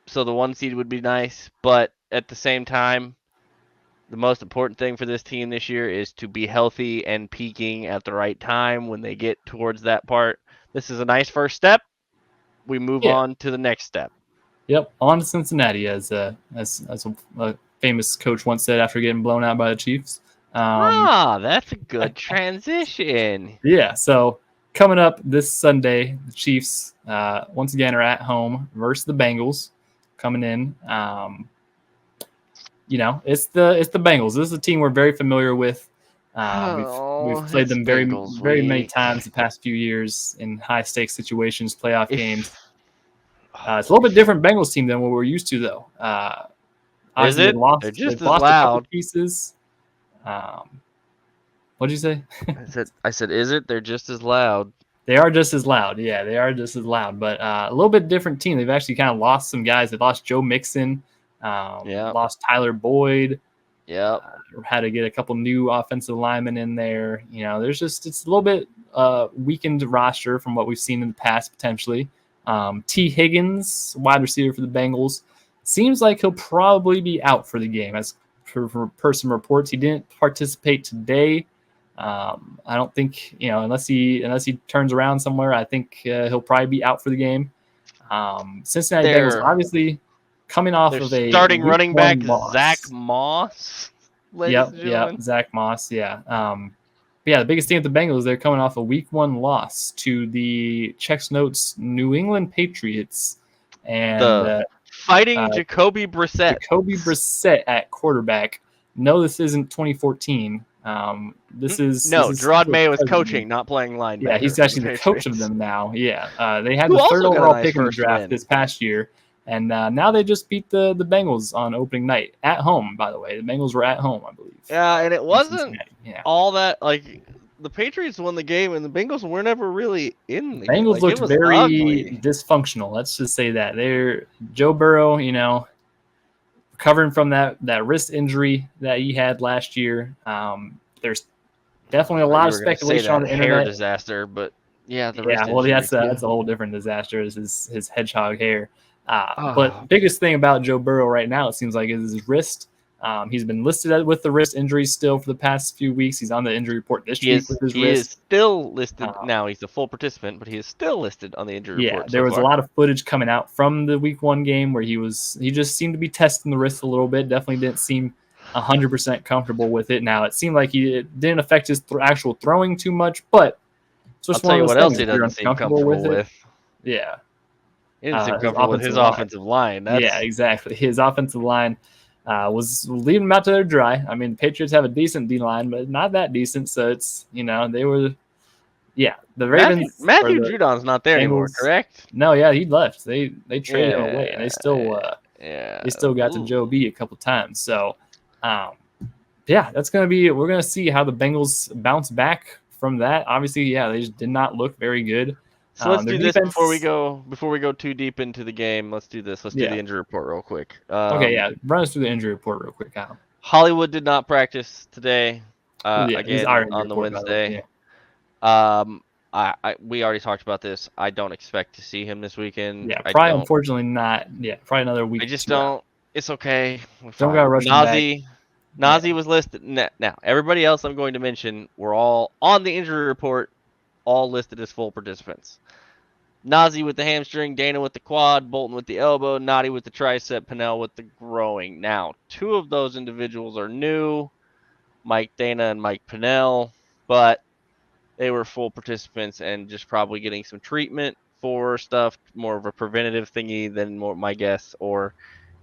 So the 1 seed would be nice, but at the same time, the most important thing for this team this year is to be healthy and peaking at the right time when they get towards that part. This is a nice first step. We move on to the next step. Yep, on to Cincinnati, as a famous coach once said after getting blown out by the Chiefs. That's a good transition. Yeah, so coming up this Sunday, the Chiefs once again are at home versus the Bengals coming in. It's the Bengals. This is a team we're very familiar with. We've played them very many times the past few years in high stakes situations, playoff games. It's a little bit different Bengals team than what we're used to, though. Is it? They're just as loud. A couple pieces. What'd you say? I said, is it? They're just as loud. They are just as loud. Yeah, they are just as loud. But a little bit different team. They've actually kind of lost some guys. They lost Joe Mixon. Lost Tyler Boyd. Had to get a couple new offensive linemen in there. It's a little bit weakened roster from what we've seen in the past potentially. T. Higgins, wide receiver for the Bengals, seems like he'll probably be out for the game. As per some reports, he didn't participate today. I don't think unless he turns around somewhere. I think he'll probably be out for the game. Cincinnati Bengals obviously coming off of a starting running back Zach Moss. Yep, Zach Moss. Yeah. The biggest thing at the Bengals, they're coming off a week 1 loss to the Checks Notes New England Patriots, and fighting Jacoby Brissett. Jacoby Brissett at quarterback. No, this isn't 2014. This is Gerard May was coaching, not playing linebacker. Yeah, he's actually the coach of them now. Yeah, they had the 3rd overall pick in the draft this past year. And now they just beat the Bengals on opening night at home. By the way, the Bengals were at home, I believe. Yeah, and it wasn't all that the Patriots won the game, and the Bengals were never really in the game. Bengals looked very dysfunctional. Let's just say that. They're Joe Burrow, recovering from that wrist injury that he had last year. There's definitely a lot of speculation on the internet. Hair disaster, but wrist injury. That's a whole different disaster. Is his hedgehog hair. But biggest thing about Joe Burrow right now, it seems like, is his wrist. He's been listed with the wrist injury still for the past few weeks. He's on the injury report this week with his wrist. He is still listed now. He's a full participant, but he is still listed on the injury report. Yeah, there was a lot of footage coming out from the week 1 game where he just seemed to be testing the wrist a little bit. Definitely didn't seem 100% comfortable with it. Now, it seemed like it didn't affect his actual throwing too much, but it's just I'll tell you what else he doesn't seem comfortable with. Yeah. He didn't seem comfortable with his offensive line. Yeah, exactly. His offensive line was leaving them out to their dry. I mean, the Patriots have a decent D-line, but not that decent. So it's, they were, the Ravens. Matthew Judon's not there anymore, correct? No, he left. They traded him away, and they still got to Joe B a couple times. So, that's going to be, we're going to see how the Bengals bounce back from that. Obviously, they just did not look very good. So let's do this before we go too deep into the game. Let's do this. Let's do the injury report real quick. Run us through the injury report real quick, Kyle. Hollywood did not practice today. Again on the Wednesday. We already talked about this. I don't expect to see him this weekend. Yeah, probably unfortunately not. Yeah, probably another week. I just don't. It's okay. Don't gotta rush him back. Nazi was listed. Now everybody else I'm going to mention were all on the injury report, all listed as full participants. Nazi with the hamstring, Dana with the quad, Bolton with the elbow, Noddy with the tricep, Pinnell with the groin. Now, 2 of those individuals are new, Mike Dana and Mike Pinnell, but they were full participants and just probably getting some treatment for stuff, more of a preventative thingy than my guess, or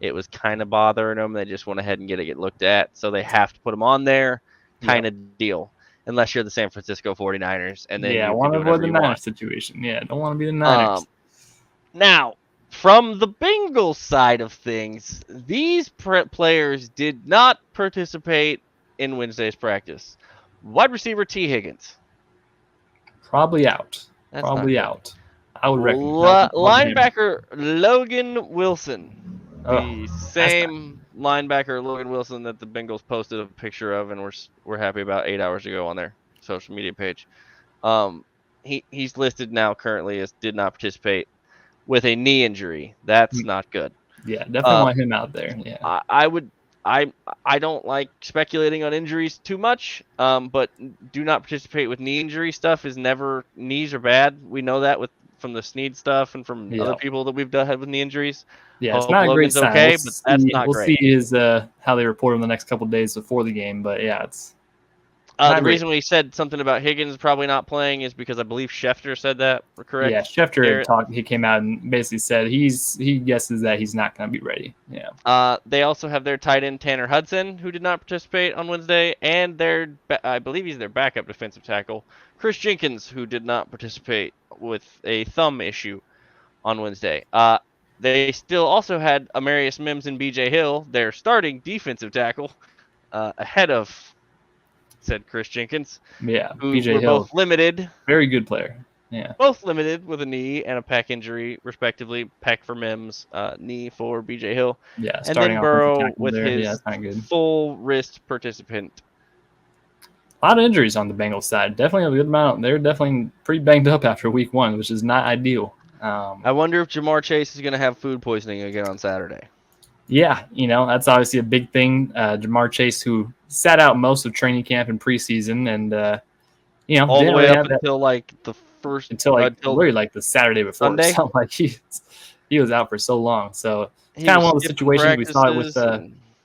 it was kind of bothering them. They just went ahead and get it looked at, so they have to put them on there kind of deal. Unless you're the San Francisco 49ers. And then I want to avoid the Niners situation. Yeah, don't want to be the Niners. Now, From the Bengals side of things, these players did not participate in Wednesday's practice. Wide receiver T. Higgins. Probably out. That's Probably not out. I would reckon. Linebacker Logan Wilson. The Oh, same linebacker Logan Wilson that the Bengals posted a picture of, and we're happy about 8 hours ago on their social media page. He's listed now currently as did not participate with a knee injury. That's not good. Yeah, definitely want him out there. Yeah, I don't like speculating on injuries too much. But do not participate with knee injury stuff. Is never knees are bad. We know that from the Snead stuff and from other people that we've had with knee injuries. Yeah, it's not a great sign. Okay, but that's not great. We'll see how they report him the next couple of days before the game. But yeah, it's the reason we said something about Higgins probably not playing is because I believe Schefter said that. Correct? Yeah, Schefter had talked. He came out and basically said he guesses that he's not going to be ready. Yeah. They also have their tight end Tanner Hudson, who did not participate on Wednesday, and I believe he's their backup defensive tackle, Chris Jenkins, who did not participate with a thumb issue on Wednesday. They still also had Amarius Mims and B.J. Hill, their starting defensive tackle, ahead of said Chris Jenkins. Yeah, who were both limited. Very good player. Yeah. Both limited with a knee and a pec injury, respectively. Pec for Mims, knee for B.J. Hill. Yeah, and then Burrow with his good. full wrist participant. A lot of injuries on the Bengals side. Definitely a good amount. They're definitely pretty banged up after week 1, which is not ideal. I wonder if Jamar Chase is going to have food poisoning again on Saturday. Yeah, that's obviously a big thing. Jamar Chase, who sat out most of training camp and preseason, and all the way up until like the first until literally like the Saturday before. Sunday. So like he was out for so long. So it's kind of one of the situations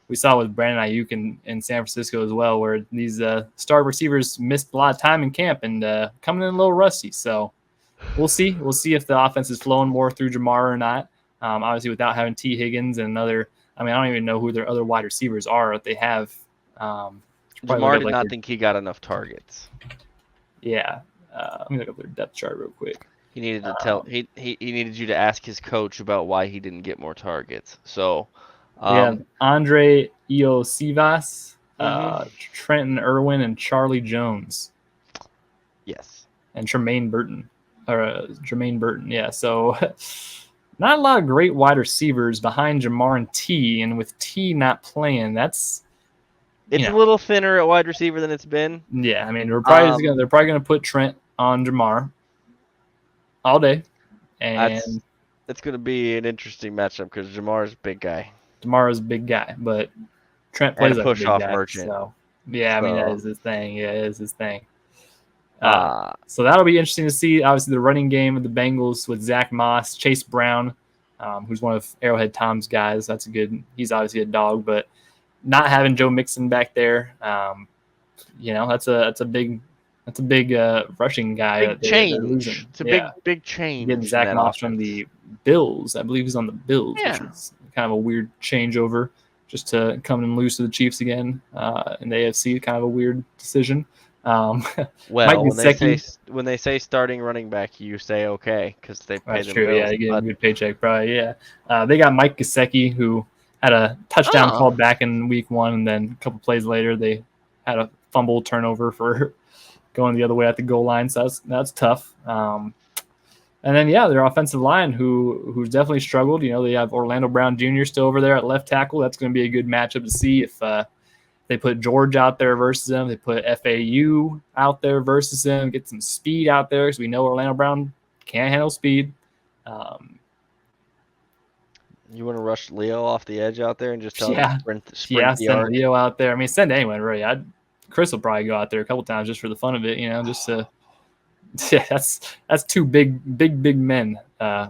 we saw with Brandon Ayuk in San Francisco as well, where these star receivers missed a lot of time in camp and coming in a little rusty. So we'll see. We'll see if the offense is flowing more through Jamar or not. Obviously, without having T. Higgins and another, I don't even know who their other wide receivers are that they have. Jamar did not think he got enough targets. Yeah, let me look up their depth chart real quick. He needed to he needed you to ask his coach about why he didn't get more targets. So, Andre Iosivas, Trenton Irwin, and Charlie Jones. Yes, and Jermaine Burton. Yeah. So. Not a lot of great wide receivers behind Jamar and T, and with T not playing, it's a little thinner at wide receiver than it's been. Yeah, they're probably gonna put Trent on Jamar all day, and it's gonna be an interesting matchup because Jamar is a big guy. Jamar is a big guy, but Trent plays like a big guy. Merchant. So yeah, that is his thing. Yeah, it is his thing. So that'll be interesting to see. Obviously, the running game of the Bengals with Zach Moss, Chase Brown, who's one of Arrowhead Tom's guys. He's obviously a dog, but not having Joe Mixon back there, that's a big rushing guy. Big change. It's a big change. Getting Zach Moss from the Bills. I believe he's on the Bills, which is kind of a weird changeover just to come and lose to the Chiefs again in the AFC. Kind of a weird decision. Well, when they say starting running back, you say okay because they pay them. True. Yeah, they get a good paycheck, probably. Yeah, they got Mike Gesicki, who had a touchdown called back in week 1, and then a couple plays later they had a fumble turnover for going the other way at the goal line. So that's tough. And then their offensive line, who's definitely struggled. They have Orlando Brown Jr. still over there at left tackle. That's going to be a good matchup to see if. They put George out there versus him. They put FAU out there versus him. Get some speed out there because we know Orlando Brown can't handle speed. You want to rush Leo off the edge out there and just tell him to sprint send Leo out there. Send anyone really. Chris will probably go out there a couple times just for the fun of it. Just to. Yeah, that's two big men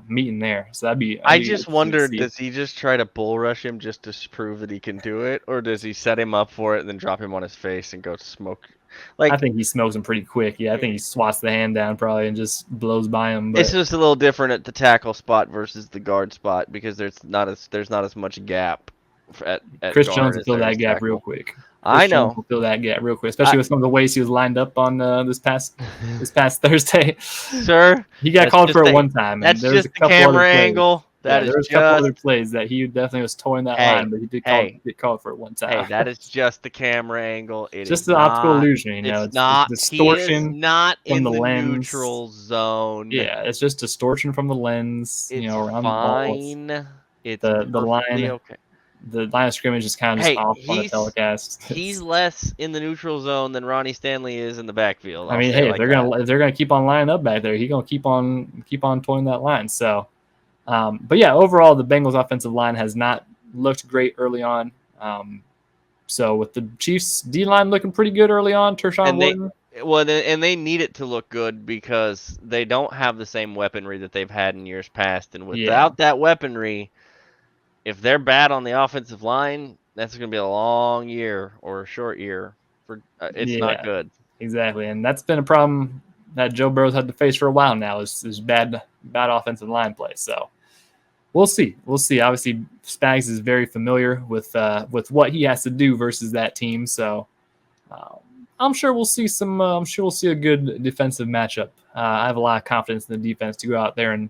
meeting there. So that'd be. I just wondered, does he just try to bull rush him just to prove that he can do it, or does he set him up for it and then drop him on his face and go smoke? I think he smokes him pretty quick. Yeah, I think he swats the hand down probably and just blows by him. But it's just a little different at the tackle spot versus the guard spot because there's not as much gap. At Chris Jones will fill that gap real quick. I know. Will fill that gap real quick, especially with some of the ways he was lined up on this past Thursday. Sir, he got called for it one time. That's just the camera angle. That there was a couple other plays that he definitely was toying that line, but he did get called for it one time. Hey, that is just the camera angle. It just is the optical illusion, It's it's not. distortion. He is not from in the the lens. neutral zone. Yeah, it's just distortion from the lens. It's around fine. the ball. It's the perfectly line. okay. The line of scrimmage is kind of just off on the telecast. He's less in the neutral zone than Ronnie Stanley is in the backfield. I mean, hey, if they're gonna keep on lining up back there, he's gonna keep on toying that line. So, but yeah, overall, the Bengals offensive line has not looked great early on. So with the Chiefs D line looking pretty good early on, Tershawn Wharton. And they need it to look good because they don't have the same weaponry that they've had in years past, and without that weaponry, if they're bad on the offensive line, that's going to be a long year or a short year. It's not good. Exactly, and that's been a problem that Joe Burrow's had to face for a while now. Is bad offensive line play. So we'll see. Obviously, Spags is very familiar with what he has to do versus that team. So I'm sure we'll see some. I'm sure we'll see a good defensive matchup. I have a lot of confidence in the defense to go out there and.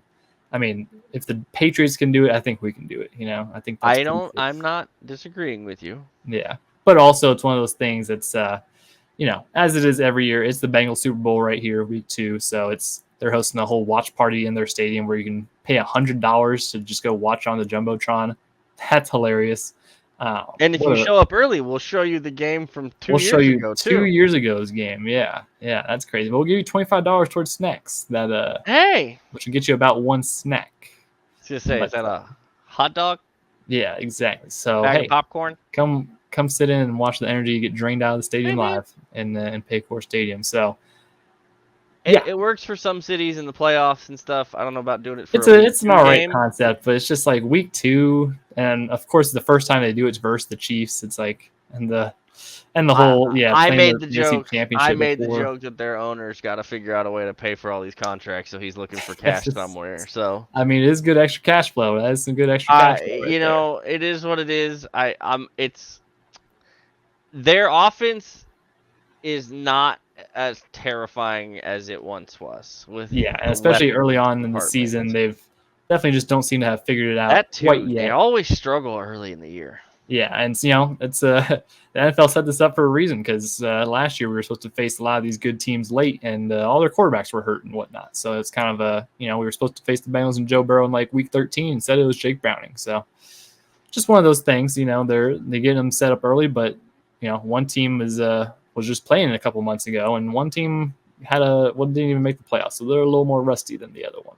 I mean, if the Patriots can do it, I think we can do it. I think that's I'm not disagreeing with you. Yeah, but also it's one of those things that's as it is every year. It's the Bengals Super Bowl right here, week 2. So they're hosting a whole watch party in their stadium where you can pay $100 to just go watch on the jumbotron. That's hilarious. And if you show up early, we'll show you the game from 2 years ago. We'll show you 2 years ago's game. Yeah, that's crazy. We'll give you $25 towards snacks. Which will get you about one snack. I was gonna say, is that a hot dog? Yeah, exactly. So bag of popcorn. Come sit in and watch the energy get drained out of the stadium live in Paycor Stadium. So. It works for some cities in the playoffs and stuff. I don't know about doing it for it's an all right concept, but it's just like week 2, and of course the first time they do it's versus the Chiefs. It's like and the whole I made the joke. I made the joke that their owners got to figure out a way to pay for all these contracts, so he's looking for cash somewhere. So I mean, it is good extra cash flow. That is some good extra cash flow. It is what it is. It's their offense is not as terrifying as it once was. Especially early on in the season, they've definitely just don't seem to have figured it out quite yet. They always struggle early in the year. Yeah, and it's the NFL set this up for a reason because last year we were supposed to face a lot of these good teams late, and all their quarterbacks were hurt and whatnot. So it's kind of we were supposed to face the Bengals and Joe Burrow in like week 13. Instead, it was Jake Browning. So just one of those things. They get them set up early, but one team was just playing a couple months ago, and one team didn't even make the playoffs, so they're a little more rusty than the other one.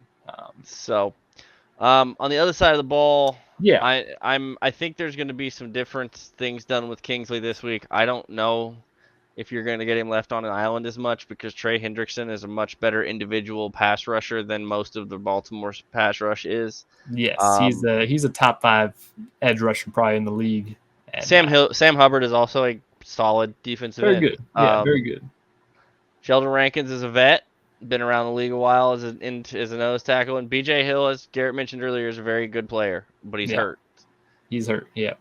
On the other side of the ball, I think there's going to be some different things done with Kingsley this week. I don't know if you're going to get him left on an island as much because Trey Hendrickson is a much better individual pass rusher than most of the Baltimore's pass rush is. Yes, he's a top 5 edge rusher probably in the league. And, Sam Hubbard is also a solid defensive end. Very good. Yeah, very good. Sheldon Rankins is a vet, been around the league a while as a nose tackle, and BJ Hill, as Garrett mentioned earlier, is a very good player, but he's hurt. He's hurt. Yeah.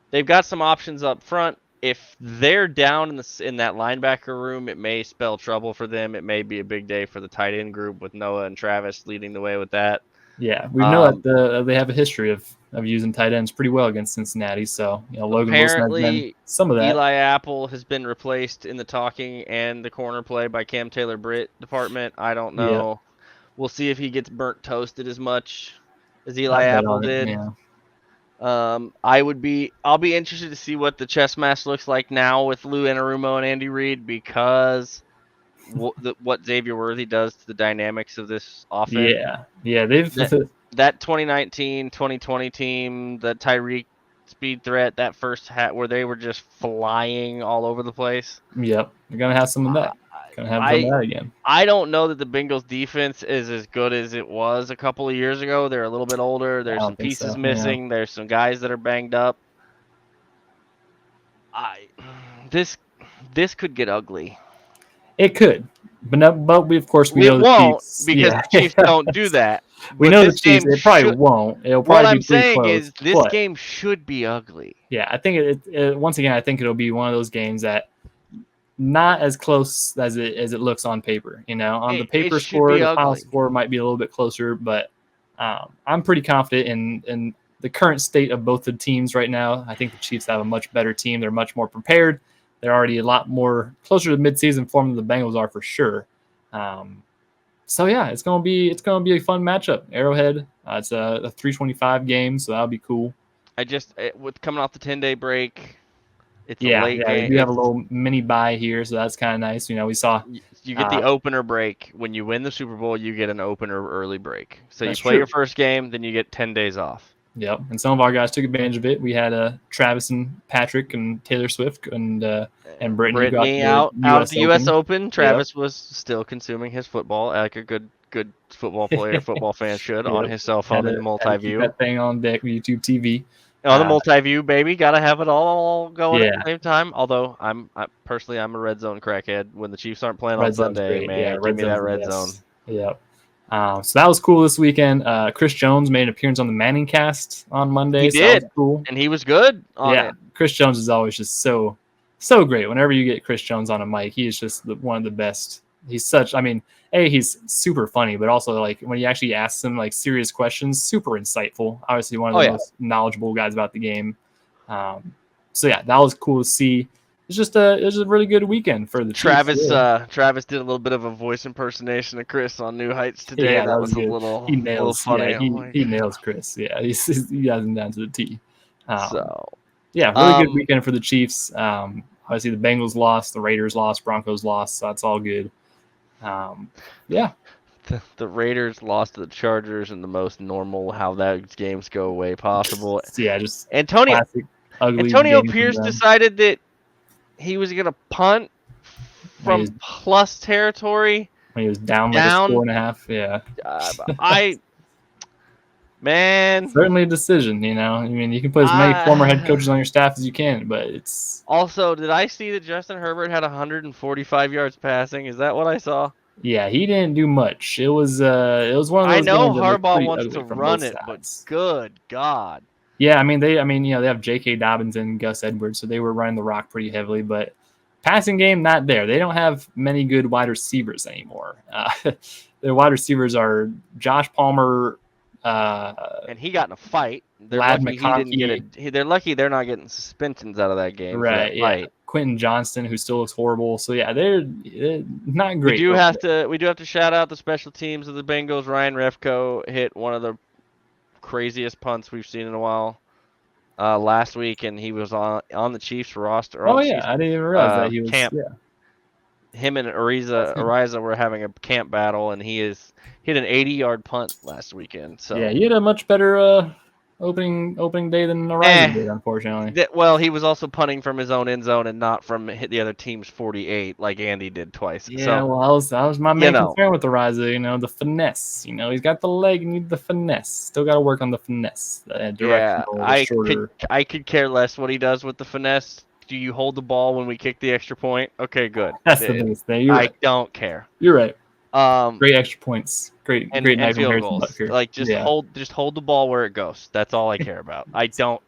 They've got some options up front. If they're down in that linebacker room, it may spell trouble for them. It may be a big day for the tight end group with Noah and Travis leading the way with that. Yeah, we know that they have a history of using tight ends pretty well against Cincinnati. So Logan Wilson has been some of that. Eli Apple has been replaced in the talking and the corner play by Cam Taylor-Britt department. I don't know. Yeah. We'll see if he gets burnt toasted as much as Eli Apple did. Yeah. I'll be interested to see what the chess match looks like now with Lou Anarumo and Andy Reid because what Xavier Worthy does to the dynamics of this offense. Yeah, they've that 2019-2020 team, the Tyreek speed threat, that first where they were just flying all over the place. Yep, you're gonna have some of that. Gonna have some of that again. I don't know that the Bengals defense is as good as it was a couple of years ago. They're a little bit older. There's some pieces missing. Yeah. There's some guys that are banged up. This could get ugly. It could, but we of course we know the Chiefs because the Chiefs don't do that. We know the Chiefs. It probably won't. It'll probably what be I'm saying close, is this game should be ugly. Yeah, I think once again I think it'll be one of those games that not as close as it looks on paper. On the paper score, the final score might be a little bit closer, but I'm pretty confident in the current state of both the teams right now. I think the Chiefs have a much better team. They're much more prepared. They're already a lot more closer to midseason form than the Bengals are for sure. So yeah, it's gonna be a fun matchup. Arrowhead. It's a 325 game, so that'll be cool. With coming off the 10-day break. It's a late game. We do have a little mini bye here, so that's kind of nice. We saw you get the opener break when you win the Super Bowl. You get an opener early break, so you play true. your first game, then you get 10 days off. Yep, and some of our guys took advantage of it. We had Travis and Patrick and Taylor Swift and Brittany out of the U.S. Open. Travis was still consuming his football like a good football player, football fan should, on his cell phone in the multi-view. That thing on deck, YouTube TV. On the multi-view, baby, gotta have it all going at the same time. Although I'm a red zone crackhead. When the Chiefs aren't playing on Sunday, man, give me that red zone. Yep. So that was cool this weekend. Chris Jones made an appearance on the Manning Cast on Monday. He did, that was cool, and he was good on it. Chris Jones is always just so great. Whenever you get Chris Jones on a mic, he is just one of the best. He's he's super funny, but also like when you actually ask him like serious questions, super insightful. Obviously, one of the most knowledgeable guys about the game. So yeah, that was cool to see. It was just a really good weekend for the Travis. Chiefs, Travis did a little bit of a voice impersonation of Chris on New Heights today. Yeah, that was a little funny. Yeah, he nails Chris. Yeah, he has him down to the T. Really good weekend for the Chiefs. Obviously, the Bengals lost, the Raiders lost, Broncos lost, so that's all good. The Raiders lost to the Chargers in the most normal how that games go away possible. Just Antonio Pierce decided that he was gonna punt from plus territory when he was down like a 4.5. Yeah, man, certainly a decision. I mean, you can put as many former head coaches on your staff as you can, but it's also. Did I see that Justin Herbert had 145 yards passing? Is that what I saw? Yeah, he didn't do much. It was one of those. I know Harbaugh wants to run it, but good God. Yeah, I mean they have J.K. Dobbins and Gus Edwards, so they were running the rock pretty heavily, but passing game not there. They don't have many good wide receivers anymore. Their wide receivers are Josh Palmer, and he got in a fight. They're lucky they're not getting suspensions out of that game. Right. Yeah. Quentin Johnston, who still looks horrible. So yeah, they're not great. We do have to shout out the special teams of the Bengals. Ryan Refko hit one of the craziest punts we've seen in a while last week, and he was on the Chiefs roster. I didn't even realize that he was camp. Yeah. Him and Ariza were having a camp battle, and he hit an 80-yard punt last weekend. So yeah, he had a much better opening day than Ariza did, unfortunately. He was also punting from his own end zone and not from the other team's 48 like Andy did twice. Yeah, so, that was my main concern with Ariza. The finesse. He's got the leg and need the finesse. Still got to work on the finesse. I could care less what he does with the finesse. Do you hold the ball when we kick the extra point? Okay, good. That's the biggest thing. I don't care. You're right. Great extra points. Great night field goals. Like hold the ball where it goes. That's all I care about. I don't.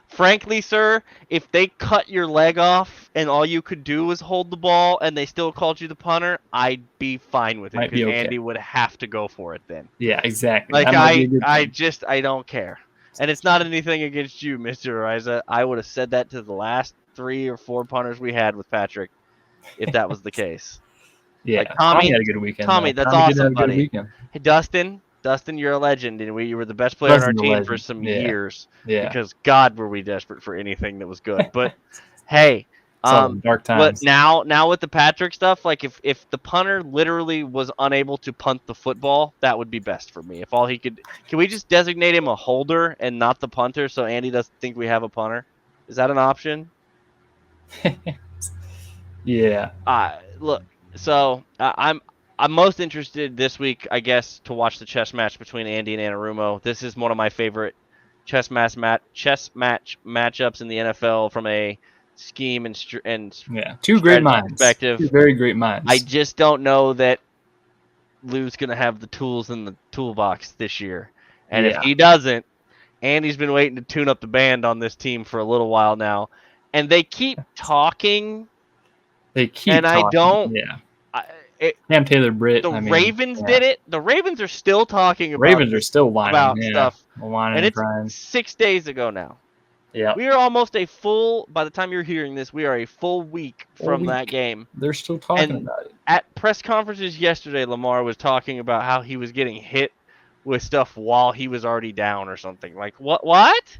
Frankly, sir, if they cut your leg off and all you could do was hold the ball and they still called you the punter, I'd be fine with it because Andy would have to go for it then. Yeah, exactly. Like I don't care. And it's not anything against you, Mr. Ariza. I would have said that to the last 3 or 4 punters we had with Patrick if that was the case. Yeah, like Tommy had a good weekend. Tommy, that's awesome, buddy. Hey, Dustin, you're a legend, and you were the best player on our team for some years. Yeah. Because God, were we desperate for anything that was good. But hey, dark times. But now with the Patrick stuff, like if the punter literally was unable to punt the football, that would be best for me. If all he could, can we just designate him a holder and not the punter, so Andy doesn't think we have a punter? Is that an option? Yeah. Look. So I'm most interested this week, I guess, to watch the chess match between Andy and Anarumo. This is one of my favorite chess match matchups in the NFL from a scheme and two great minds perspective. Two very great minds. I just don't know that Lou's gonna have the tools in the toolbox this year, and if he doesn't, Andy's been waiting to tune up the band on this team for a little while now, and they keep talking They keep and talking. I don't. Cam Taylor-Britt. The Ravens did it. The Ravens are still talking Ravens are still whining, stuff, whining and it's crying. 6 days ago now. Yeah, we are almost by the time you're hearing this, we are a full week from that game. They're still talking about it. At press conferences yesterday, Lamar was talking about how he was getting hit with stuff while he was already down or something. Like, what?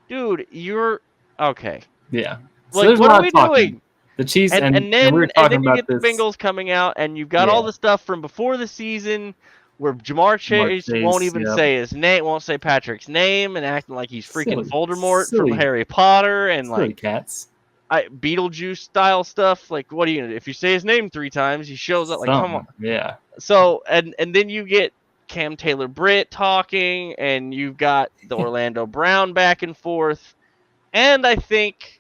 Dude, you're okay. Yeah. So like, what are we doing? The Chiefs and we then were talking you about get the this. Bengals coming out, and you've got all the stuff from before the season where Jamar Chase won't even say his name, won't say Patrick's name, and acting like he's freaking Voldemort from Harry Potter, and like cats. Beetlejuice style stuff. Like, what are you gonna do? If you say his name 3 times, he shows up. Like, come on. Yeah. So and then you get Cam Taylor-Britt talking, and you've got the Orlando Brown back and forth, and I think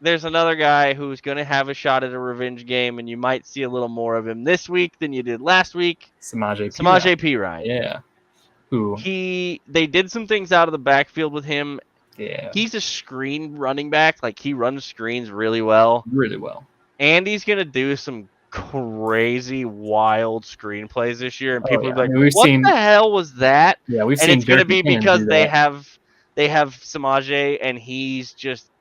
there's another guy who's going to have a shot at a revenge game, and you might see a little more of him this week than you did last week. Samaje Perine. Yeah. Who? They did some things out of the backfield with him. Yeah. He's a screen running back. Like, he runs screens really well. Really well. And he's going to do some crazy, wild screenplays this year. And people are like, what the hell was that? Yeah, and it's going to be because they have Samaje, and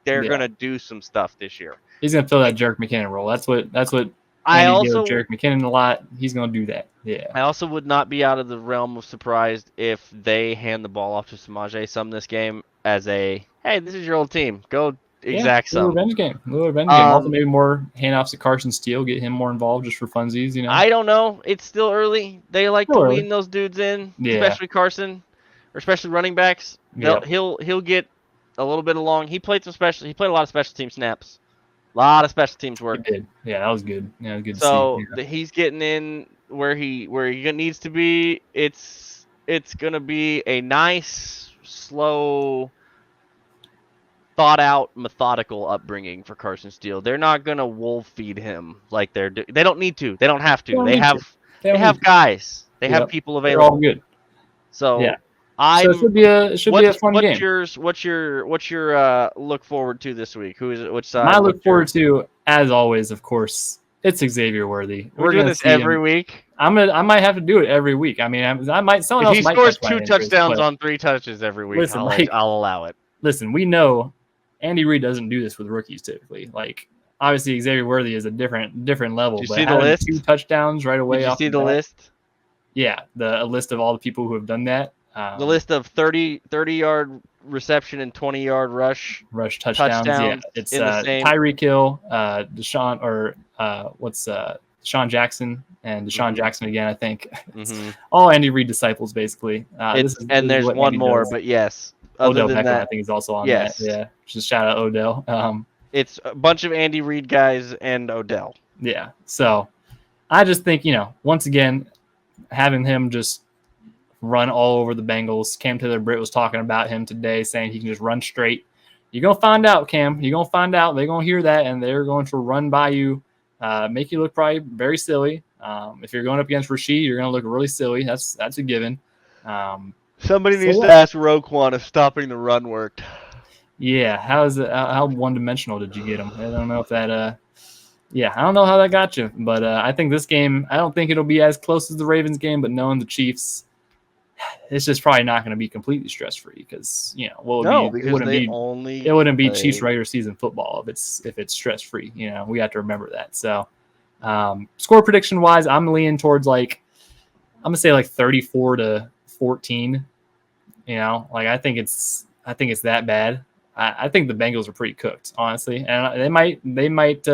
they're going to do some stuff this year. He's going to fill that Jerick McKinnon role. That's what Andy gave Jerick McKinnon a lot. He's going to do that. Yeah. I also would not be out of the realm of surprised if they hand the ball off to Samaje some this game as a, hey, this is your old team. Go exact some. Revenge game. Also, maybe more handoffs to Carson Steele, get him more involved just for funsies, I don't know. It's still early. They like to wean those dudes in, especially Carson, or especially running backs. He'll get a little bit along. He played a lot of special team snaps. A lot of special teams work. He did. Yeah, that was good. Yeah, good so to see. He's getting in where he needs to be. It's gonna be a nice, slow, thought out, methodical upbringing for Carson Steele. They're not gonna wolf feed him like they don't need to. They don't have to. They have guys. They have people available. They're all good. So yeah. So it should be a fun game. What's your look forward to this week? Which side? My look forward to, as always, of course, it's Xavier Worthy. We're doing this every week. I might have to do it every week. I mean, someone else might. If he scores 2 touchdowns on 3 touches every week, listen, I'll allow it. Listen, we know Andy Reid doesn't do this with rookies typically. Like, obviously, Xavier Worthy is a different level. Did you see the list? 2 touchdowns right away. Did you see the list? Yeah, a list of all the people who have done that. The list of 30-yard reception and 20-yard rush touchdowns. Yeah, it's Tyreek Hill, Deshaun, or Deshaun Jackson, and Deshaun Jackson again, I think. All Andy Reid disciples, basically. There's one more, but yes. Odell Beckham, I think, is also on that. Yeah, just shout out Odell. It's a bunch of Andy Reid guys and Odell. Yeah, so I just think, once again, having him just run all over the Bengals. Cam Taylor-Britt was talking about him today, saying he can just run straight. You're going to find out, Cam. You're going to find out. They're going to hear that, and they're going to run by you, make you look probably very silly. If you're going up against Rashid, you're going to look really silly. That's a given. Somebody needs to ask Roquan if stopping the run worked. Yeah, how one-dimensional did you get him? I don't know if that I don't know how that got you, but I think this game, I don't think it'll be as close as the Ravens game, but knowing the Chiefs, it's just probably not going to be completely stress-free because, it wouldn't be Chiefs regular season football if it's stress-free. We have to remember that. So, score prediction-wise, I'm leaning towards I'm going to say 34-14. I think it's that bad. I think the Bengals are pretty cooked, honestly, and they might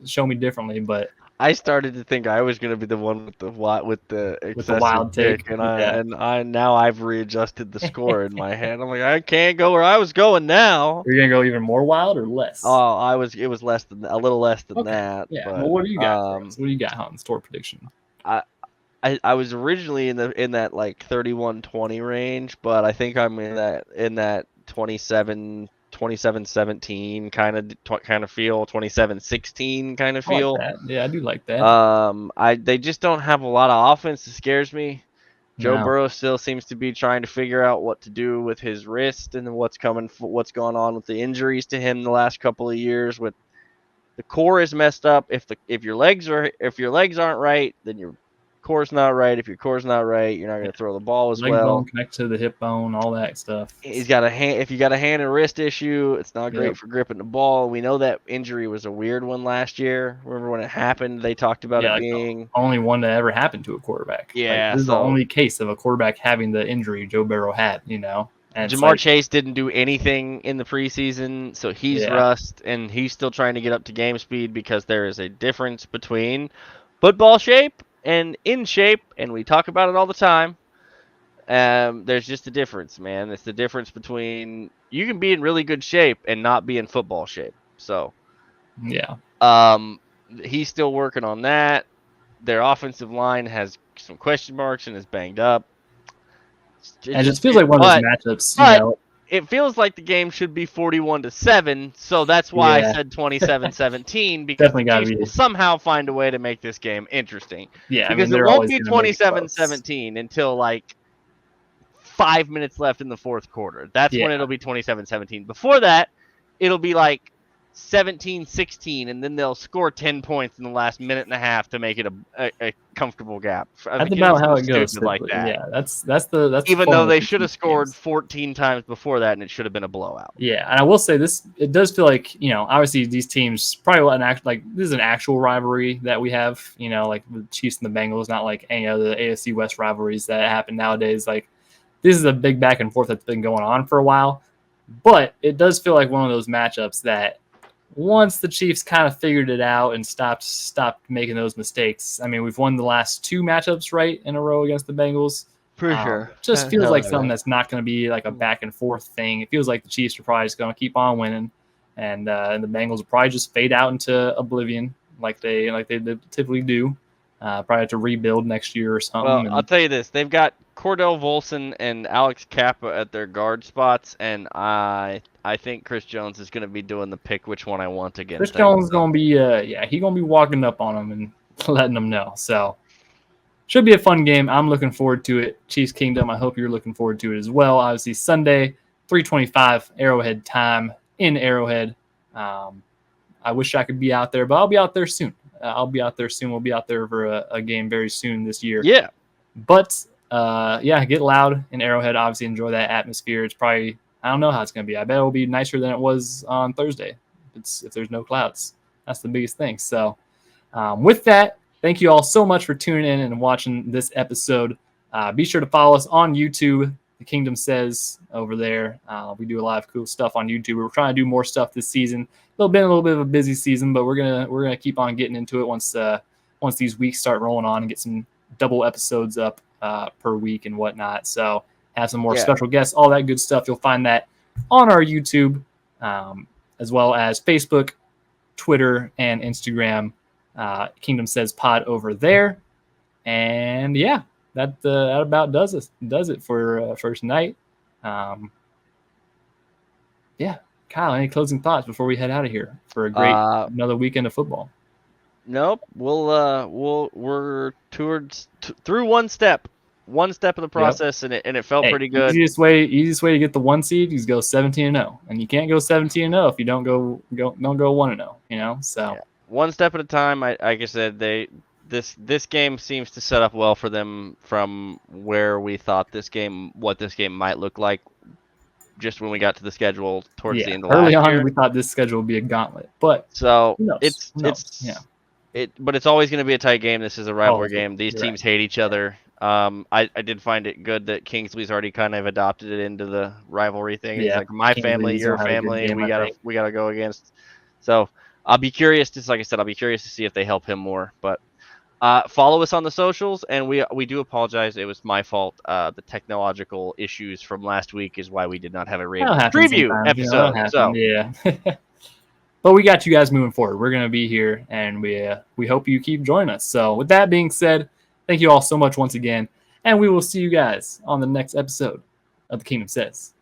show me differently, but I started to think I was going to be the one with the wild take, and I now I've readjusted the score in my head. I'm like, I can't go where I was going now. You're going to go even more wild or less? Oh, it was less than a little less than that. Yeah. But, what do you got? What do you got on score prediction? I was originally in that 31-20 range, but I think I'm in that 27-17 kind of feel, 27-16 kind of feel. I like that. Yeah, I do like that. They just don't have a lot of offense. It scares me. Joe Burrow still seems to be trying to figure out what to do with his wrist and what's going on with the injuries to him the last couple of years with the core is messed up. If your legs aren't right, then your core's not right. If your core's not right, you're not going to throw the ball as leg bone connect to the hip bone, all that stuff. If you got a hand and wrist issue, it's not great for gripping the ball. We know that injury was a weird one last year. Remember when it happened? They talked about it being the only one that ever happened to a quarterback. Yeah, this is the only case of a quarterback having the injury Joe Burrow had. And Jamar Chase didn't do anything in the preseason, so he's rust, and he's still trying to get up to game speed because there is a difference between football shape and in shape, and we talk about it all the time. There's just a difference, man. It's the difference between you can be in really good shape and not be in football shape. So, he's still working on that. Their offensive line has some question marks and is banged up. It just feels like one of those matchups, It feels like the game should be 41-7, so that's why I said 27-17, because the Chiefs will somehow find a way to make this game interesting. Yeah, because it won't be 27-17 until like 5 minutes left in the fourth quarter. That's when it'll be 27-17. Before that, it'll be like 17-16, and then they'll score 10 points in the last minute and a half to make it a comfortable gap. That's about how it goes. Like that. Yeah, that's even though they should have scored 14 times before that, and it should have been a blowout. Yeah, and I will say this: it does feel like obviously these teams probably want an this is an actual rivalry that we have. Like the Chiefs and the Bengals, not like any of the AFC West rivalries that happen nowadays. Like this is a big back and forth that's been going on for a while, but it does feel like one of those matchups that, once the Chiefs kind of figured it out and stopped making those mistakes. I mean, we've won the last 2 matchups right in a row against the Bengals. For sure. Just feels like something that's not going to be like a back and forth thing. It feels like the Chiefs are probably just going to keep on winning, and the Bengals will probably just fade out into oblivion like they typically do. Probably have to rebuild next year or something. Well, I'll tell you this: they've got Cordell Volson and Alex Kappa at their guard spots, and I think Chris Jones is going to be doing the pick which one I want against. Chris Jones is going to be he's going to be walking up on them and letting them know. So should be a fun game. I'm looking forward to it. Chiefs Kingdom, I hope you're looking forward to it as well. Obviously Sunday, 3:25 Arrowhead time in Arrowhead. I wish I could be out there, but I'll be out there soon. We'll be out there for a game very soon this year. Yeah. But get loud in Arrowhead. Obviously enjoy that atmosphere. It's probably, I don't know how it's going to be. I bet it'll be nicer than it was on Thursday if there's no clouds. That's the biggest thing. So with that, thank you all so much for tuning in and watching this episode. Be sure to follow us on YouTube, The Kingdom Says over there. We do a lot of cool stuff on YouTube. We're trying to do more stuff this season. A little bit of a busy season, but we're gonna keep on getting into it once these weeks start rolling on and get some double episodes up per week and whatnot. So have some more special guests, all that good stuff. You'll find that on our YouTube, as well as Facebook, Twitter, and Instagram. Kingdom Says Pod over there. And that about does it for tonight. Kyle, any closing thoughts before we head out of here for a great another weekend of football? Nope. We're through one step of the process, and it felt pretty good. Easiest way to get the 1 seed is go 17-0, and you can't go 17-0 if you don't go 1-0. So one step at a time. Like I said, this game seems to set up well for them from where we thought what this game might look like. Just when we got to the schedule towards the end of last year. Early on, we thought this schedule would be a gauntlet, but it's always going to be a tight game. This is a rivalry game. These teams hate each other. I did find it good that Kingsley's already kind of adopted it into the rivalry thing. He's like, my family, your family, we gotta go against. So I'll be curious. Just like I said, I'll be curious to see if they help him more. But follow us on the socials, and we do apologize. It was my fault. The technological issues from last week is why we did not have a Ravens preview episode. But we got you guys moving forward. We're gonna be here, and we hope you keep joining us. So with that being said, thank you all so much once again, and we will see you guys on the next episode of The Kingdom Says.